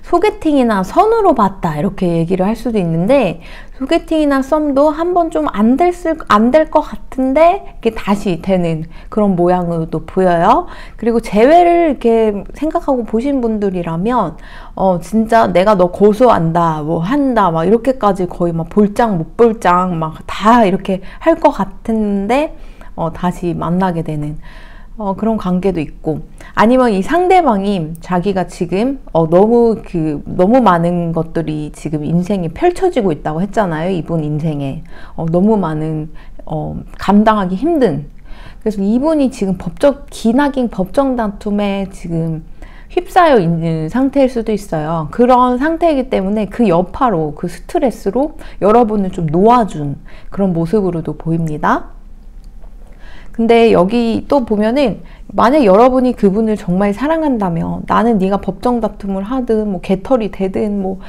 소개팅이나 선으로 봤다 이렇게 얘기를 할 수도 있는데, 소개팅이나 썸도 한번 좀 안 될 것 같은데 이게 다시 되는 그런 모양으로도 보여요. 그리고 재회를 이렇게 생각하고 보신 분들이라면 진짜 내가 너 고소한다 뭐 한다 막 이렇게까지 거의 막 볼장 못 볼장 막 다 이렇게 할 것 같은데 다시 만나게 되는 그런 관계도 있고, 아니면 이 상대방이 자기가 지금 너무 많은 것들이 지금 인생에 펼쳐지고 있다고 했잖아요. 이분 인생에 너무 많은 감당하기 힘든, 그래서 이분이 지금 기나긴 법정 다툼에 지금 휩싸여 있는 상태일 수도 있어요. 그런 상태이기 때문에 그 여파로, 그 스트레스로 여러분을 좀 놓아준 그런 모습으로도 보입니다. 근데 여기 또 보면은 만약 여러분이 그분을 정말 사랑한다면 나는 네가 법정 다툼을 하든 뭐 개털이 되든 뭐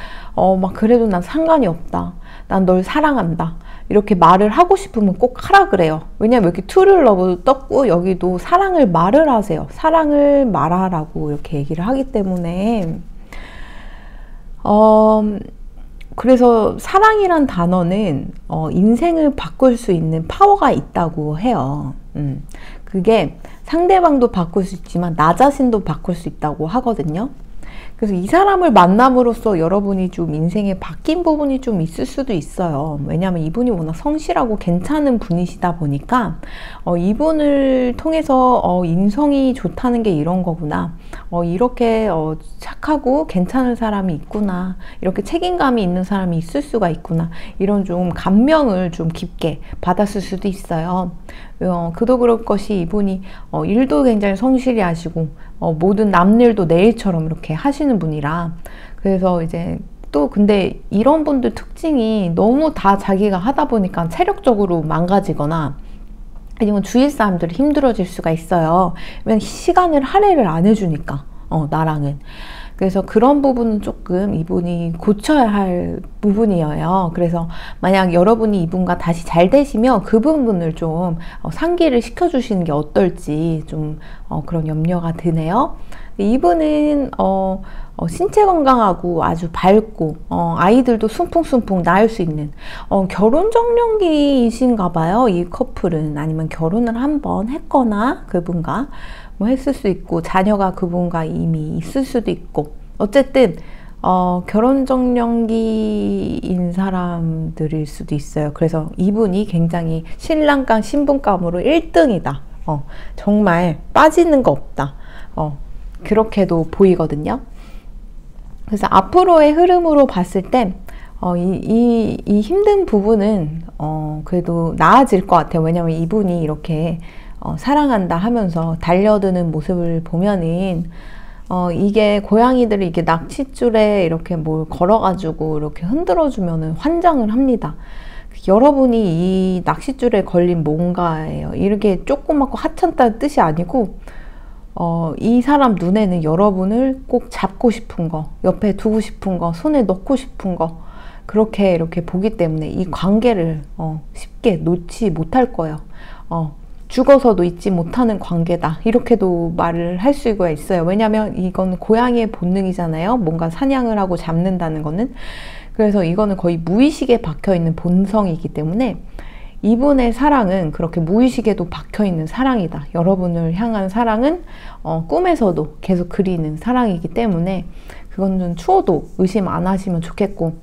막 그래도 난 상관이 없다, 난 널 사랑한다 이렇게 말을 하고 싶으면 꼭 하라 그래요. 왜냐면 여기 True Love 떴고 여기도 사랑을 말을 하세요. 사랑을 말하라고 이렇게 얘기를 하기 때문에 그래서 사랑이란 단어는 인생을 바꿀 수 있는 파워가 있다고 해요. 그게 상대방도 바꿀 수 있지만 나 자신도 바꿀 수 있다고 하거든요. 그래서 이 사람을 만남으로써 여러분이 좀 인생에 바뀐 부분이 좀 있을 수도 있어요. 왜냐하면 이분이 워낙 성실하고 괜찮은 분이시다 보니까 이분을 통해서 인성이 좋다는 게 이런 거구나, 이렇게 착하고 괜찮은 사람이 있구나, 이렇게 책임감이 있는 사람이 있을 수가 있구나, 이런 좀 감명을 좀 깊게 받았을 수도 있어요. 그도 그럴 것이 이분이 일도 굉장히 성실히 하시고 모든 남일도 내 일처럼 이렇게 하시는 분이라, 그래서 이제 또 근데 이런 분들 특징이 너무 다 자기가 하다 보니까 체력적으로 망가지거나 아니면 주위 사람들이 힘들어질 수가 있어요. 왜냐면 시간을 할애를 안 해주니까 나랑은. 그래서 그런 부분은 조금 이분이 고쳐야 할 부분이에요. 그래서 만약 여러분이 이분과 다시 잘 되시면 그 부분을 좀 상기를 시켜주시는 게 어떨지 좀 그런 염려가 드네요. 이분은 신체 건강하고 아주 밝고 아이들도 숨풍숨풍 낳을 수 있는 결혼 정년기이신가 봐요. 이 커플은. 아니면 결혼을 한번 했거나 그분과 뭐 했을 수 있고 자녀가 그분과 이미 있을 수도 있고, 어쨌든 결혼 정년기인 사람들일 수도 있어요. 그래서 이분이 굉장히 신랑감, 신분감으로 1등이다. 정말 빠지는 거 없다. 그렇게도 보이거든요. 그래서 앞으로의 흐름으로 봤을 때 이 힘든 부분은 그래도 나아질 것 같아요. 왜냐면 이분이 이렇게 사랑한다 하면서 달려드는 모습을 보면은 이게 고양이들이 이게 낚싯줄에 이렇게 뭘 걸어가지고 이렇게 흔들어주면은 환장을 합니다. 여러분이 이 낚싯줄에 걸린 뭔가예요. 이렇게 조그맣고 하찮다는 뜻이 아니고 이 사람 눈에는 여러분을 꼭 잡고 싶은 거, 옆에 두고 싶은 거, 손에 넣고 싶은 거 그렇게 이렇게 보기 때문에 이 관계를 쉽게 놓지 못할 거예요. 죽어서도 잊지 못하는 관계다. 이렇게도 말을 할 수가 있어요. 왜냐하면 이건 고양이의 본능이잖아요. 뭔가 사냥을 하고 잡는다는 거는. 그래서 이거는 거의 무의식에 박혀있는 본성이기 때문에 이분의 사랑은 그렇게 무의식에도 박혀있는 사랑이다. 여러분을 향한 사랑은 꿈에서도 계속 그리는 사랑이기 때문에 그건 좀 추워도 의심 안 하시면 좋겠고,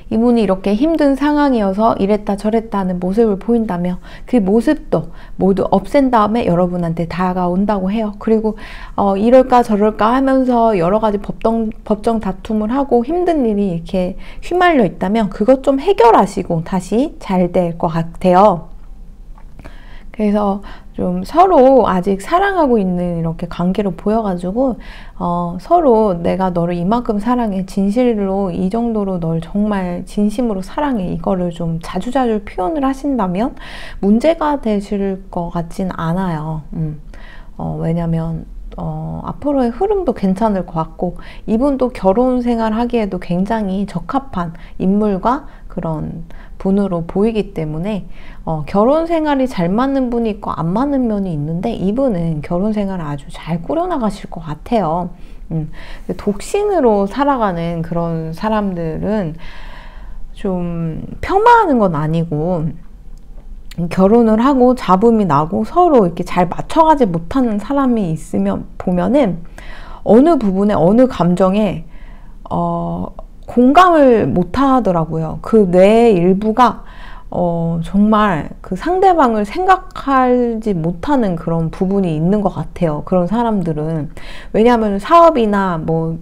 이분이 이렇게 힘든 상황이어서 이랬다 저랬다 하는 모습을 보인다면 그 모습도 모두 없앤 다음에 여러분한테 다가온다고 해요. 그리고 이럴까 저럴까 하면서 여러 가지 법정 다툼을 하고 힘든 일이 이렇게 휘말려 있다면 그것 좀 해결하시고 다시 잘 될 것 같아요. 그래서 좀 서로 아직 사랑하고 있는 이렇게 관계로 보여가지고 서로 내가 너를 이만큼 사랑해, 진실로 이 정도로 널 정말 진심으로 사랑해, 이거를 좀 자주자주 표현을 하신다면 문제가 되실 것 같진 않아요. 왜냐면 앞으로의 흐름도 괜찮을 것 같고 이분도 결혼 생활 하기에도 굉장히 적합한 인물과 그런 분으로 보이기 때문에 결혼 생활이 잘 맞는 분이 있고 안 맞는 면이 있는데 이분은 결혼 생활을 아주 잘 꾸려나가실 것 같아요. 독신으로 살아가는 그런 사람들은 좀 폄하하는 건 아니고 결혼을 하고 잡음이 나고 서로 이렇게 잘 맞춰가지 못하는 사람이 있으면 보면은 어느 부분에 어느 감정에 공감을 못 하더라고요. 그 뇌의 일부가 정말 그 상대방을 생각하지 못하는 그런 부분이 있는 것 같아요. 그런 사람들은. 왜냐하면 사업이나 뭐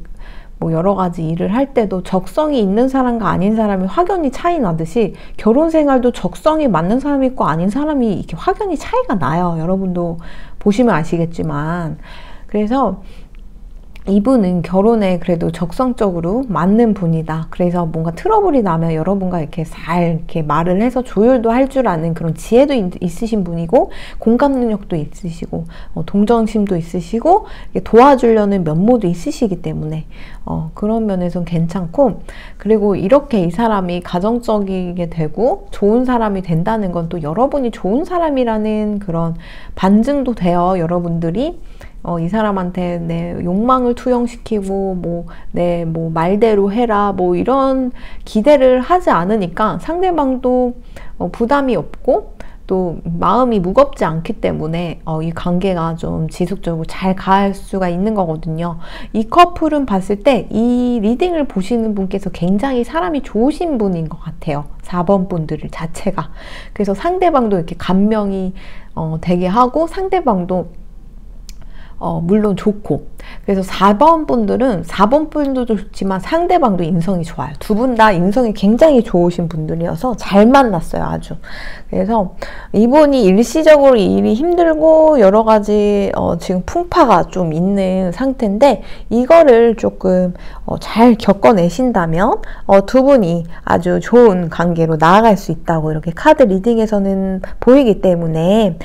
여러 가지 일을 할 때도 적성이 있는 사람과 아닌 사람이 확연히 차이 나듯이 결혼 생활도 적성이 맞는 사람이 있고 아닌 사람이 이렇게 확연히 차이가 나요. 여러분도 보시면 아시겠지만. 그래서 이분은 결혼에 그래도 적성적으로 맞는 분이다. 그래서 뭔가 트러블이 나면 여러분과 이렇게 잘 이렇게 말을 해서 조율도 할 줄 아는 그런 지혜도 있으신 분이고 공감 능력도 있으시고 동정심도 있으시고 도와주려는 면모도 있으시기 때문에 그런 면에선 괜찮고, 그리고 이렇게 이 사람이 가정적이게 되고 좋은 사람이 된다는 건 또 여러분이 좋은 사람이라는 그런 반증도 돼요. 여러분들이 이 사람한테 내 욕망을 투영시키고 내 말대로 해라 이런 기대를 하지 않으니까 상대방도 부담이 없고 또 마음이 무겁지 않기 때문에 이 관계가 좀 지속적으로 잘 갈 수가 있는 거거든요. 이 커플은 봤을 때 이 리딩을 보시는 분께서 굉장히 사람이 좋으신 분인 것 같아요. 4번 분들 자체가. 그래서 상대방도 이렇게 감명이 되게 하고 상대방도 물론 좋고, 그래서 4번 분들은 4번 분도 좋지만 상대방도 인성이 좋아요. 두 분 다 인성이 굉장히 좋으신 분들이어서 잘 만났어요. 아주. 그래서 이분이 일시적으로 일이 힘들고 여러 가지 지금 풍파가 좀 있는 상태인데 이거를 조금 잘 겪어내신다면 두 분이 아주 좋은 관계로 나아갈 수 있다고 이렇게 카드 리딩에서는 보이기 때문에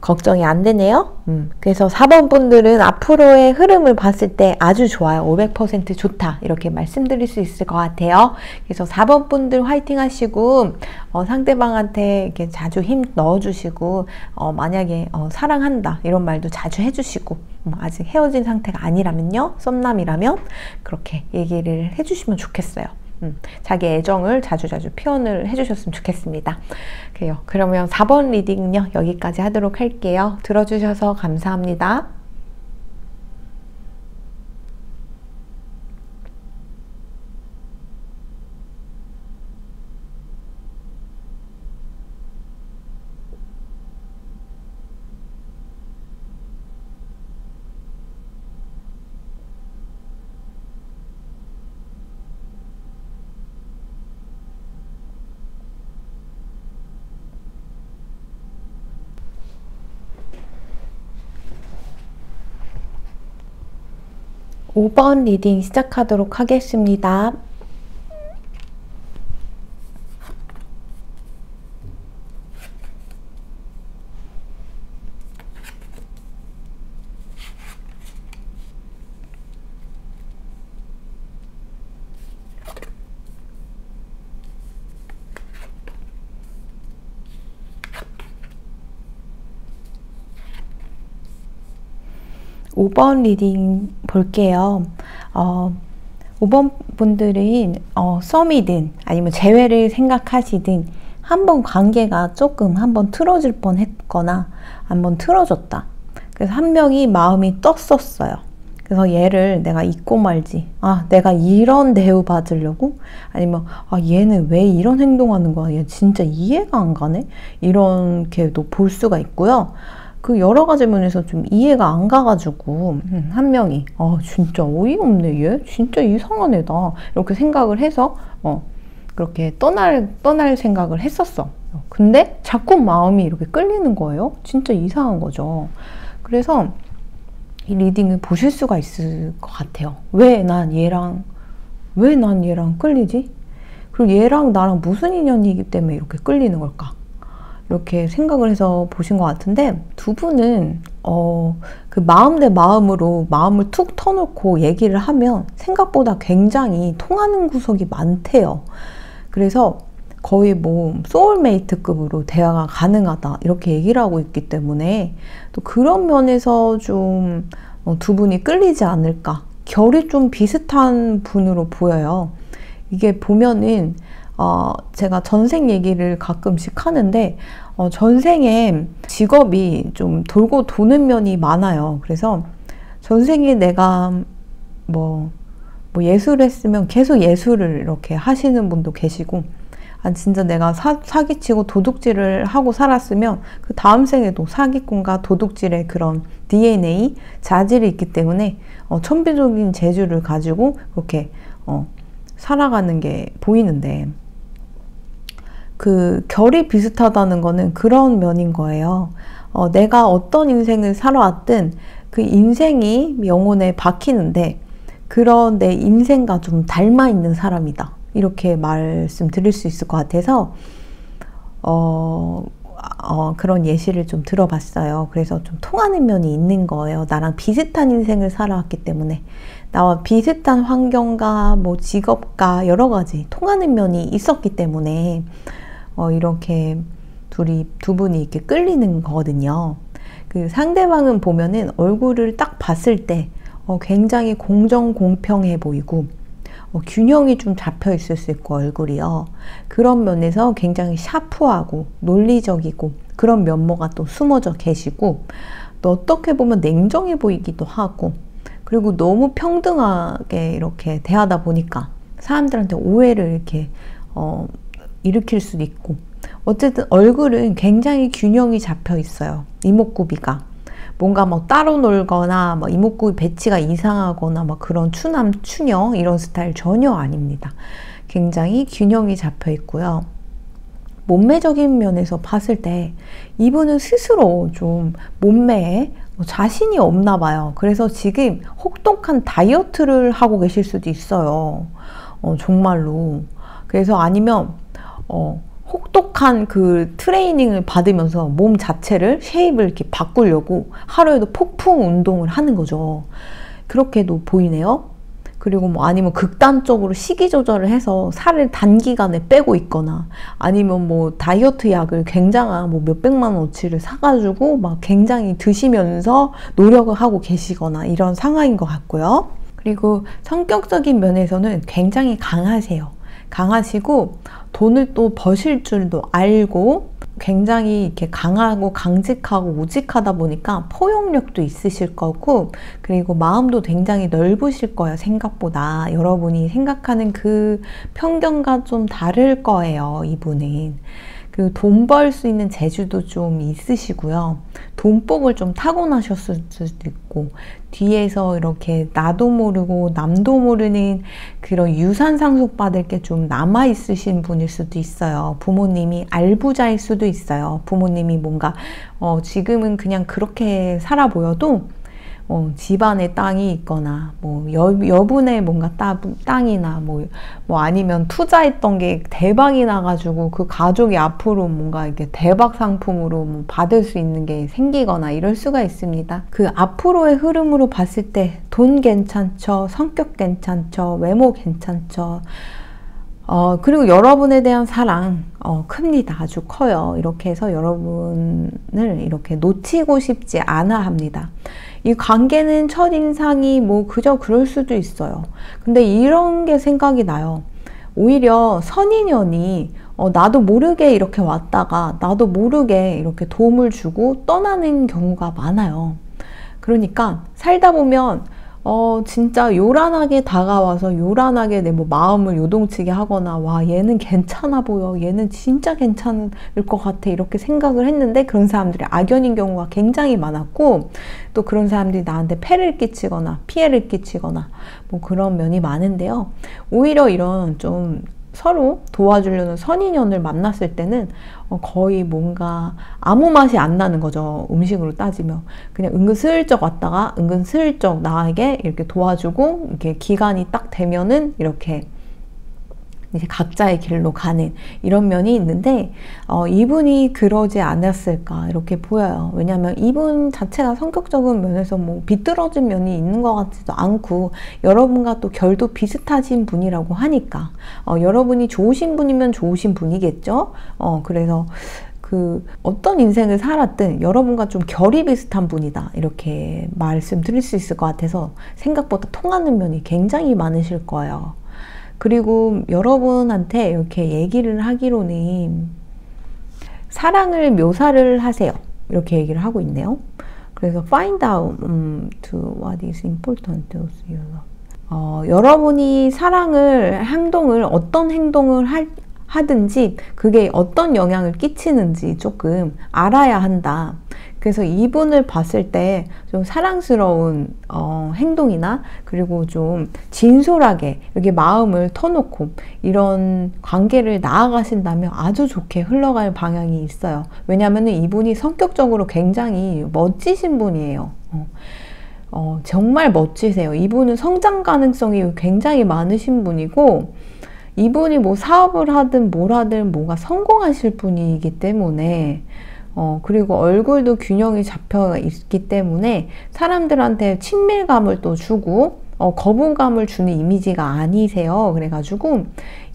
걱정이 안 되네요. 그래서 4번 분들은 앞으로의 흐름을 봤을 때 아주 좋아요. 500% 좋다. 이렇게 말씀드릴 수 있을 것 같아요. 그래서 4번 분들 화이팅 하시고 상대방한테 이렇게 자주 힘 넣어주시고 만약에 사랑한다 이런 말도 자주 해주시고 아직 헤어진 상태가 아니라면요. 썸남이라면 그렇게 얘기를 해주시면 좋겠어요. 자기 애정을 자주자주 표현을 해주셨으면 좋겠습니다. 그래요. 그러면 4번 리딩은요, 여기까지 하도록 할게요. 들어주셔서 감사합니다. 5번 리딩 시작하도록 하겠습니다. 5번 리딩 볼게요. 5번 분들은 썸이든 아니면 재회를 생각하시든 한번 관계가 조금 한번 틀어질 뻔 했거나 한번 틀어졌다. 그래서 한 명이 마음이 떴었어요. 그래서 얘를 내가 잊고 말지. 내가 이런 대우 받으려고? 아니면 얘는 왜 이런 행동하는 거야? 얘 진짜 이해가 안 가네? 이렇게도 볼 수가 있고요. 그 여러 가지 면에서 좀 이해가 안 가가지고 한 명이 진짜 어이없네, 얘 진짜 이상한 애다, 이렇게 생각을 해서 그렇게 떠날 생각을 했었어. 근데 자꾸 마음이 이렇게 끌리는 거예요. 진짜 이상한 거죠. 그래서 이 리딩을 보실 수가 있을 것 같아요. 왜 난 얘랑 끌리지? 그리고 얘랑 나랑 무슨 인연이기 때문에 이렇게 끌리는 걸까? 이렇게 생각을 해서 보신 것 같은데, 두 분은 그 마음 대 마음으로 마음을 툭 터놓고 얘기를 하면 생각보다 굉장히 통하는 구석이 많대요. 그래서 거의 뭐 소울메이트급으로 대화가 가능하다, 이렇게 얘기를 하고 있기 때문에 또 그런 면에서 좀 두 분이 끌리지 않을까, 결이 좀 비슷한 분으로 보여요. 이게 보면은 제가 전생 얘기를 가끔씩 하는데 전생에 직업이 좀 돌고 도는 면이 많아요. 그래서 전생에 내가 뭐 예술을 했으면 계속 예술을 이렇게 하시는 분도 계시고, 진짜 내가 사기치고 도둑질을 하고 살았으면 그 다음 생에도 사기꾼과 도둑질의 그런 DNA, 자질이 있기 때문에 천비적인 재주를 가지고 그렇게 살아가는 게 보이는데, 그 결이 비슷하다는 거는 그런 면인 거예요. 내가 어떤 인생을 살아왔든 그 인생이 영혼에 박히는데 그런 내 인생과 좀 닮아 있는 사람이다, 이렇게 말씀드릴 수 있을 것 같아서 그런 예시를 좀 들어봤어요. 그래서 좀 통하는 면이 있는 거예요. 나랑 비슷한 인생을 살아왔기 때문에, 나와 비슷한 환경과 뭐 직업과 여러 가지 통하는 면이 있었기 때문에 이렇게 두 분이 이렇게 끌리는 거거든요. 그 상대방은 보면은 얼굴을 딱 봤을 때 굉장히 공정공평해 보이고 균형이 좀 잡혀 있을 수 있고, 얼굴이요. 그런 면에서 굉장히 샤프하고 논리적이고 그런 면모가 또 숨어져 계시고, 또 어떻게 보면 냉정해 보이기도 하고, 그리고 너무 평등하게 이렇게 대하다 보니까 사람들한테 오해를 이렇게 일으킬 수도 있고, 어쨌든 얼굴은 굉장히 균형이 잡혀 있어요. 이목구비가 뭔가 뭐 따로 놀거나 뭐 이목구비 배치가 이상하거나 막 그런 추남 추녀 이런 스타일 전혀 아닙니다. 굉장히 균형이 잡혀 있고요. 몸매적인 면에서 봤을 때 이분은 스스로 좀 몸매에 자신이 없나 봐요. 그래서 지금 혹독한 다이어트를 하고 계실 수도 있어요. 정말로. 그래서 아니면 혹독한 그 트레이닝을 받으면서 몸 자체를 쉐입을 이렇게 바꾸려고 하루에도 폭풍 운동을 하는 거죠. 그렇게도 보이네요. 그리고 뭐 아니면 극단적으로 식이 조절을 해서 살을 단기간에 빼고 있거나, 아니면 뭐 다이어트 약을 굉장한 뭐 몇백만 원어치를 사가지고 막 굉장히 드시면서 노력을 하고 계시거나 이런 상황인 것 같고요. 그리고 성격적인 면에서는 굉장히 강하시고 돈을 또 버실 줄도 알고, 굉장히 이렇게 강하고 강직하고 우직하다 보니까 포용력도 있으실 거고, 그리고 마음도 굉장히 넓으실 거예요. 생각보다 여러분이 생각하는 그 편견과 좀 다를 거예요, 이분은. 그리고 돈 벌 수 있는 재주도 좀 있으시고요. 돈복을 좀 타고나셨을 수도 있고, 뒤에서 이렇게 나도 모르고 남도 모르는 그런 유산 상속 받을 게 좀 남아 있으신 분일 수도 있어요. 부모님이 알부자일 수도 있어요. 부모님이 뭔가 지금은 그냥 그렇게 살아 보여도 집안에 땅이 있거나, 여분의 뭔가 땅이나, 아니면 투자했던 게 대박이 나가지고 그 가족이 앞으로 뭔가 이렇게 대박 상품으로 받을 수 있는 게 생기거나 이럴 수가 있습니다. 그 앞으로의 흐름으로 봤을 때 돈 괜찮죠? 성격 괜찮죠? 외모 괜찮죠? 그리고 여러분에 대한 사랑, 큽니다. 아주 커요. 이렇게 해서 여러분을 이렇게 놓치고 싶지 않아 합니다. 이 관계는 첫인상이 그저 그럴 수도 있어요. 근데 이런 게 생각이 나요. 오히려 선인연이 나도 모르게 이렇게 왔다가 나도 모르게 이렇게 도움을 주고 떠나는 경우가 많아요. 그러니까 살다 보면 진짜 요란하게 다가와서 요란하게 내 마음을 요동치게 하거나, 와, 얘는 괜찮아 보여, 얘는 진짜 괜찮을 것 같아, 이렇게 생각을 했는데 그런 사람들이 악연인 경우가 굉장히 많았고, 또 그런 사람들이 나한테 폐를 끼치거나 피해를 끼치거나 그런 면이 많은데요. 오히려 이런 좀 서로 도와주려는 선인연을 만났을 때는 거의 뭔가 아무 맛이 안 나는 거죠. 음식으로 따지면. 그냥 은근슬쩍 왔다가 은근슬쩍 나에게 이렇게 도와주고, 이렇게 기간이 딱 되면은 이렇게 이제 각자의 길로 가는 이런 면이 있는데, 이분이 그러지 않았을까 이렇게 보여요. 왜냐하면 이분 자체가 성격적인 면에서 비뚤어진 면이 있는 것 같지도 않고, 여러분과 또 결도 비슷하신 분이라고 하니까 여러분이 좋으신 분이면 좋으신 분이겠죠. 그래서 어떤 인생을 살았든 여러분과 좀 결이 비슷한 분이다, 이렇게 말씀드릴 수 있을 것 같아서 생각보다 통하는 면이 굉장히 많으실 거예요. 그리고 여러분한테 이렇게 얘기를 하기로는 사랑을 묘사를 하세요, 이렇게 얘기를 하고 있네요. 그래서 find out to what is important to you. 여러분이 어떤 행동을 하든지 그게 어떤 영향을 끼치는지 조금 알아야 한다. 그래서 이분을 봤을 때 좀 사랑스러운 행동이나, 그리고 좀 진솔하게 이렇게 마음을 터놓고 이런 관계를 나아가신다면 아주 좋게 흘러갈 방향이 있어요. 왜냐하면 이분이 성격적으로 굉장히 멋지신 분이에요. 정말 멋지세요. 이분은 성장 가능성이 굉장히 많으신 분이고, 이분이 사업을 하든 뭘 하든 뭔가 성공하실 분이기 때문에, 그리고 얼굴도 균형이 잡혀 있기 때문에 사람들한테 친밀감을 또 주고, 거부감을 주는 이미지가 아니세요. 그래가지고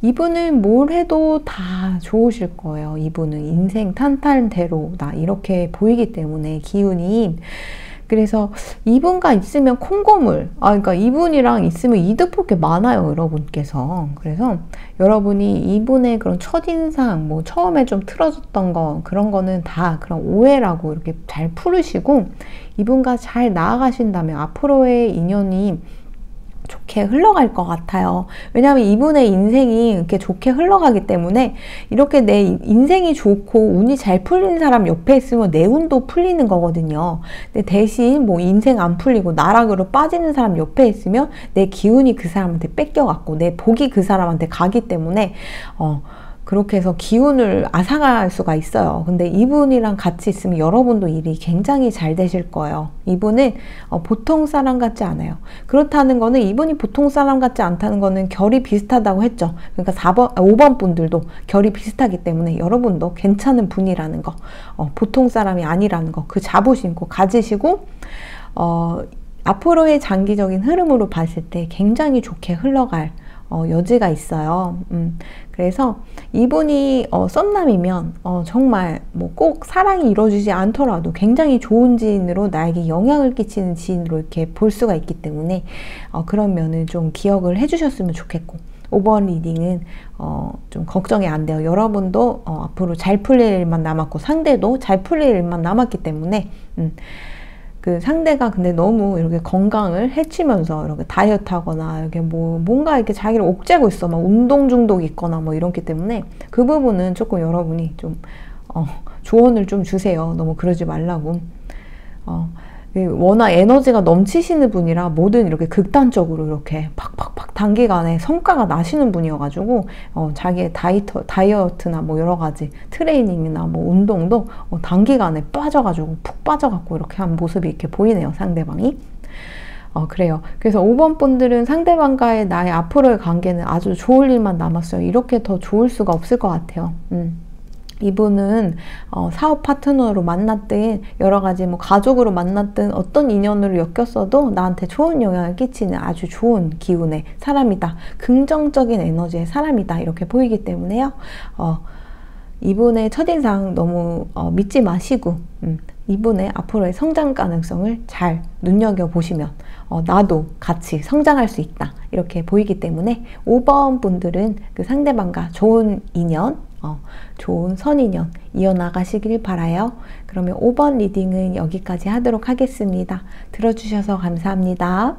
이분은 뭘 해도 다 좋으실 거예요. 이분은 인생 탄탄대로다, 이렇게 보이기 때문에 기운이. 그래서 이분과 있으면 콩고물, 그러니까 이분이랑 있으면 이득 볼 게 많아요, 여러분께서. 그래서 여러분이 이분의 그런 첫인상, 처음에 좀 틀어졌던 거, 그런 거는 다 그런 오해라고 이렇게 잘 풀으시고, 이분과 잘 나아가신다면 앞으로의 인연이 좋게 흘러갈 것 같아요. 왜냐하면 이분의 인생이 이렇게 좋게 흘러가기 때문에, 이렇게 내 인생이 좋고 운이 잘 풀리는 사람 옆에 있으면 내 운도 풀리는 거거든요. 근데 대신 인생 안 풀리고 나락으로 빠지는 사람 옆에 있으면 내 기운이 그 사람한테 뺏겨갖고 내 복이 그 사람한테 가기 때문에 그렇게 해서 기운을 앗아갈 수가 있어요. 근데 이분이랑 같이 있으면 여러분도 일이 굉장히 잘 되실 거예요. 이분은 보통 사람 같지 않아요. 그렇다는 거는, 이분이 보통 사람 같지 않다는 거는 결이 비슷하다고 했죠. 그러니까 5번 분들도 결이 비슷하기 때문에 여러분도 괜찮은 분이라는 거, 보통 사람이 아니라는 거, 그 자부심 꼭 가지시고, 앞으로의 장기적인 흐름으로 봤을 때 굉장히 좋게 흘러갈 여지가 있어요. 그래서 이분이 썸남이면 정말 꼭 사랑이 이루어지지 않더라도 굉장히 좋은 지인으로, 나에게 영향을 끼치는 지인으로 이렇게 볼 수가 있기 때문에 그런 면을 좀 기억을 해주셨으면 좋겠고, 5번 리딩은 좀 걱정이 안 돼요. 여러분도 앞으로 잘 풀릴 일만 남았고 상대도 잘 풀릴 일만 남았기 때문에 그 상대가 근데 너무 이렇게 건강을 해치면서 이렇게 다이어트 하거나 이렇게 뭔가 이렇게 자기를 옥죄고 있어, 막 운동 중독이 있거나 이렇기 때문에 그 부분은 조금 여러분이 좀 조언을 좀 주세요. 너무 그러지 말라고. 워낙 에너지가 넘치시는 분이라 뭐든 이렇게 극단적으로 이렇게 팍팍팍 단기간에 성과가 나시는 분이어가지고 자기의 다이어트나 여러 가지 트레이닝이나 운동도 단기간에 빠져가지고 푹 빠져갖고 이렇게 한 모습이 이렇게 보이네요, 상대방이. 그래요. 그래서 5번 분들은 상대방과의 나의 앞으로의 관계는 아주 좋을 일만 남았어요. 이렇게 더 좋을 수가 없을 것 같아요. 이분은 사업 파트너로 만났든 여러 가지 뭐 가족으로 만났든 어떤 인연으로 엮였어도 나한테 좋은 영향을 끼치는 아주 좋은 기운의 사람이다. 긍정적인 에너지의 사람이다. 이렇게 보이기 때문에요. 이분의 첫인상 너무 믿지 마시고 이분의 앞으로의 성장 가능성을 잘 눈여겨보시면 나도 같이 성장할 수 있다. 이렇게 보이기 때문에 5번 분들은 그 상대방과 좋은 인연, 좋은 선인연 이어나가시길 바라요. 그러면 5번 리딩은 여기까지 하도록 하겠습니다. 들어주셔서 감사합니다.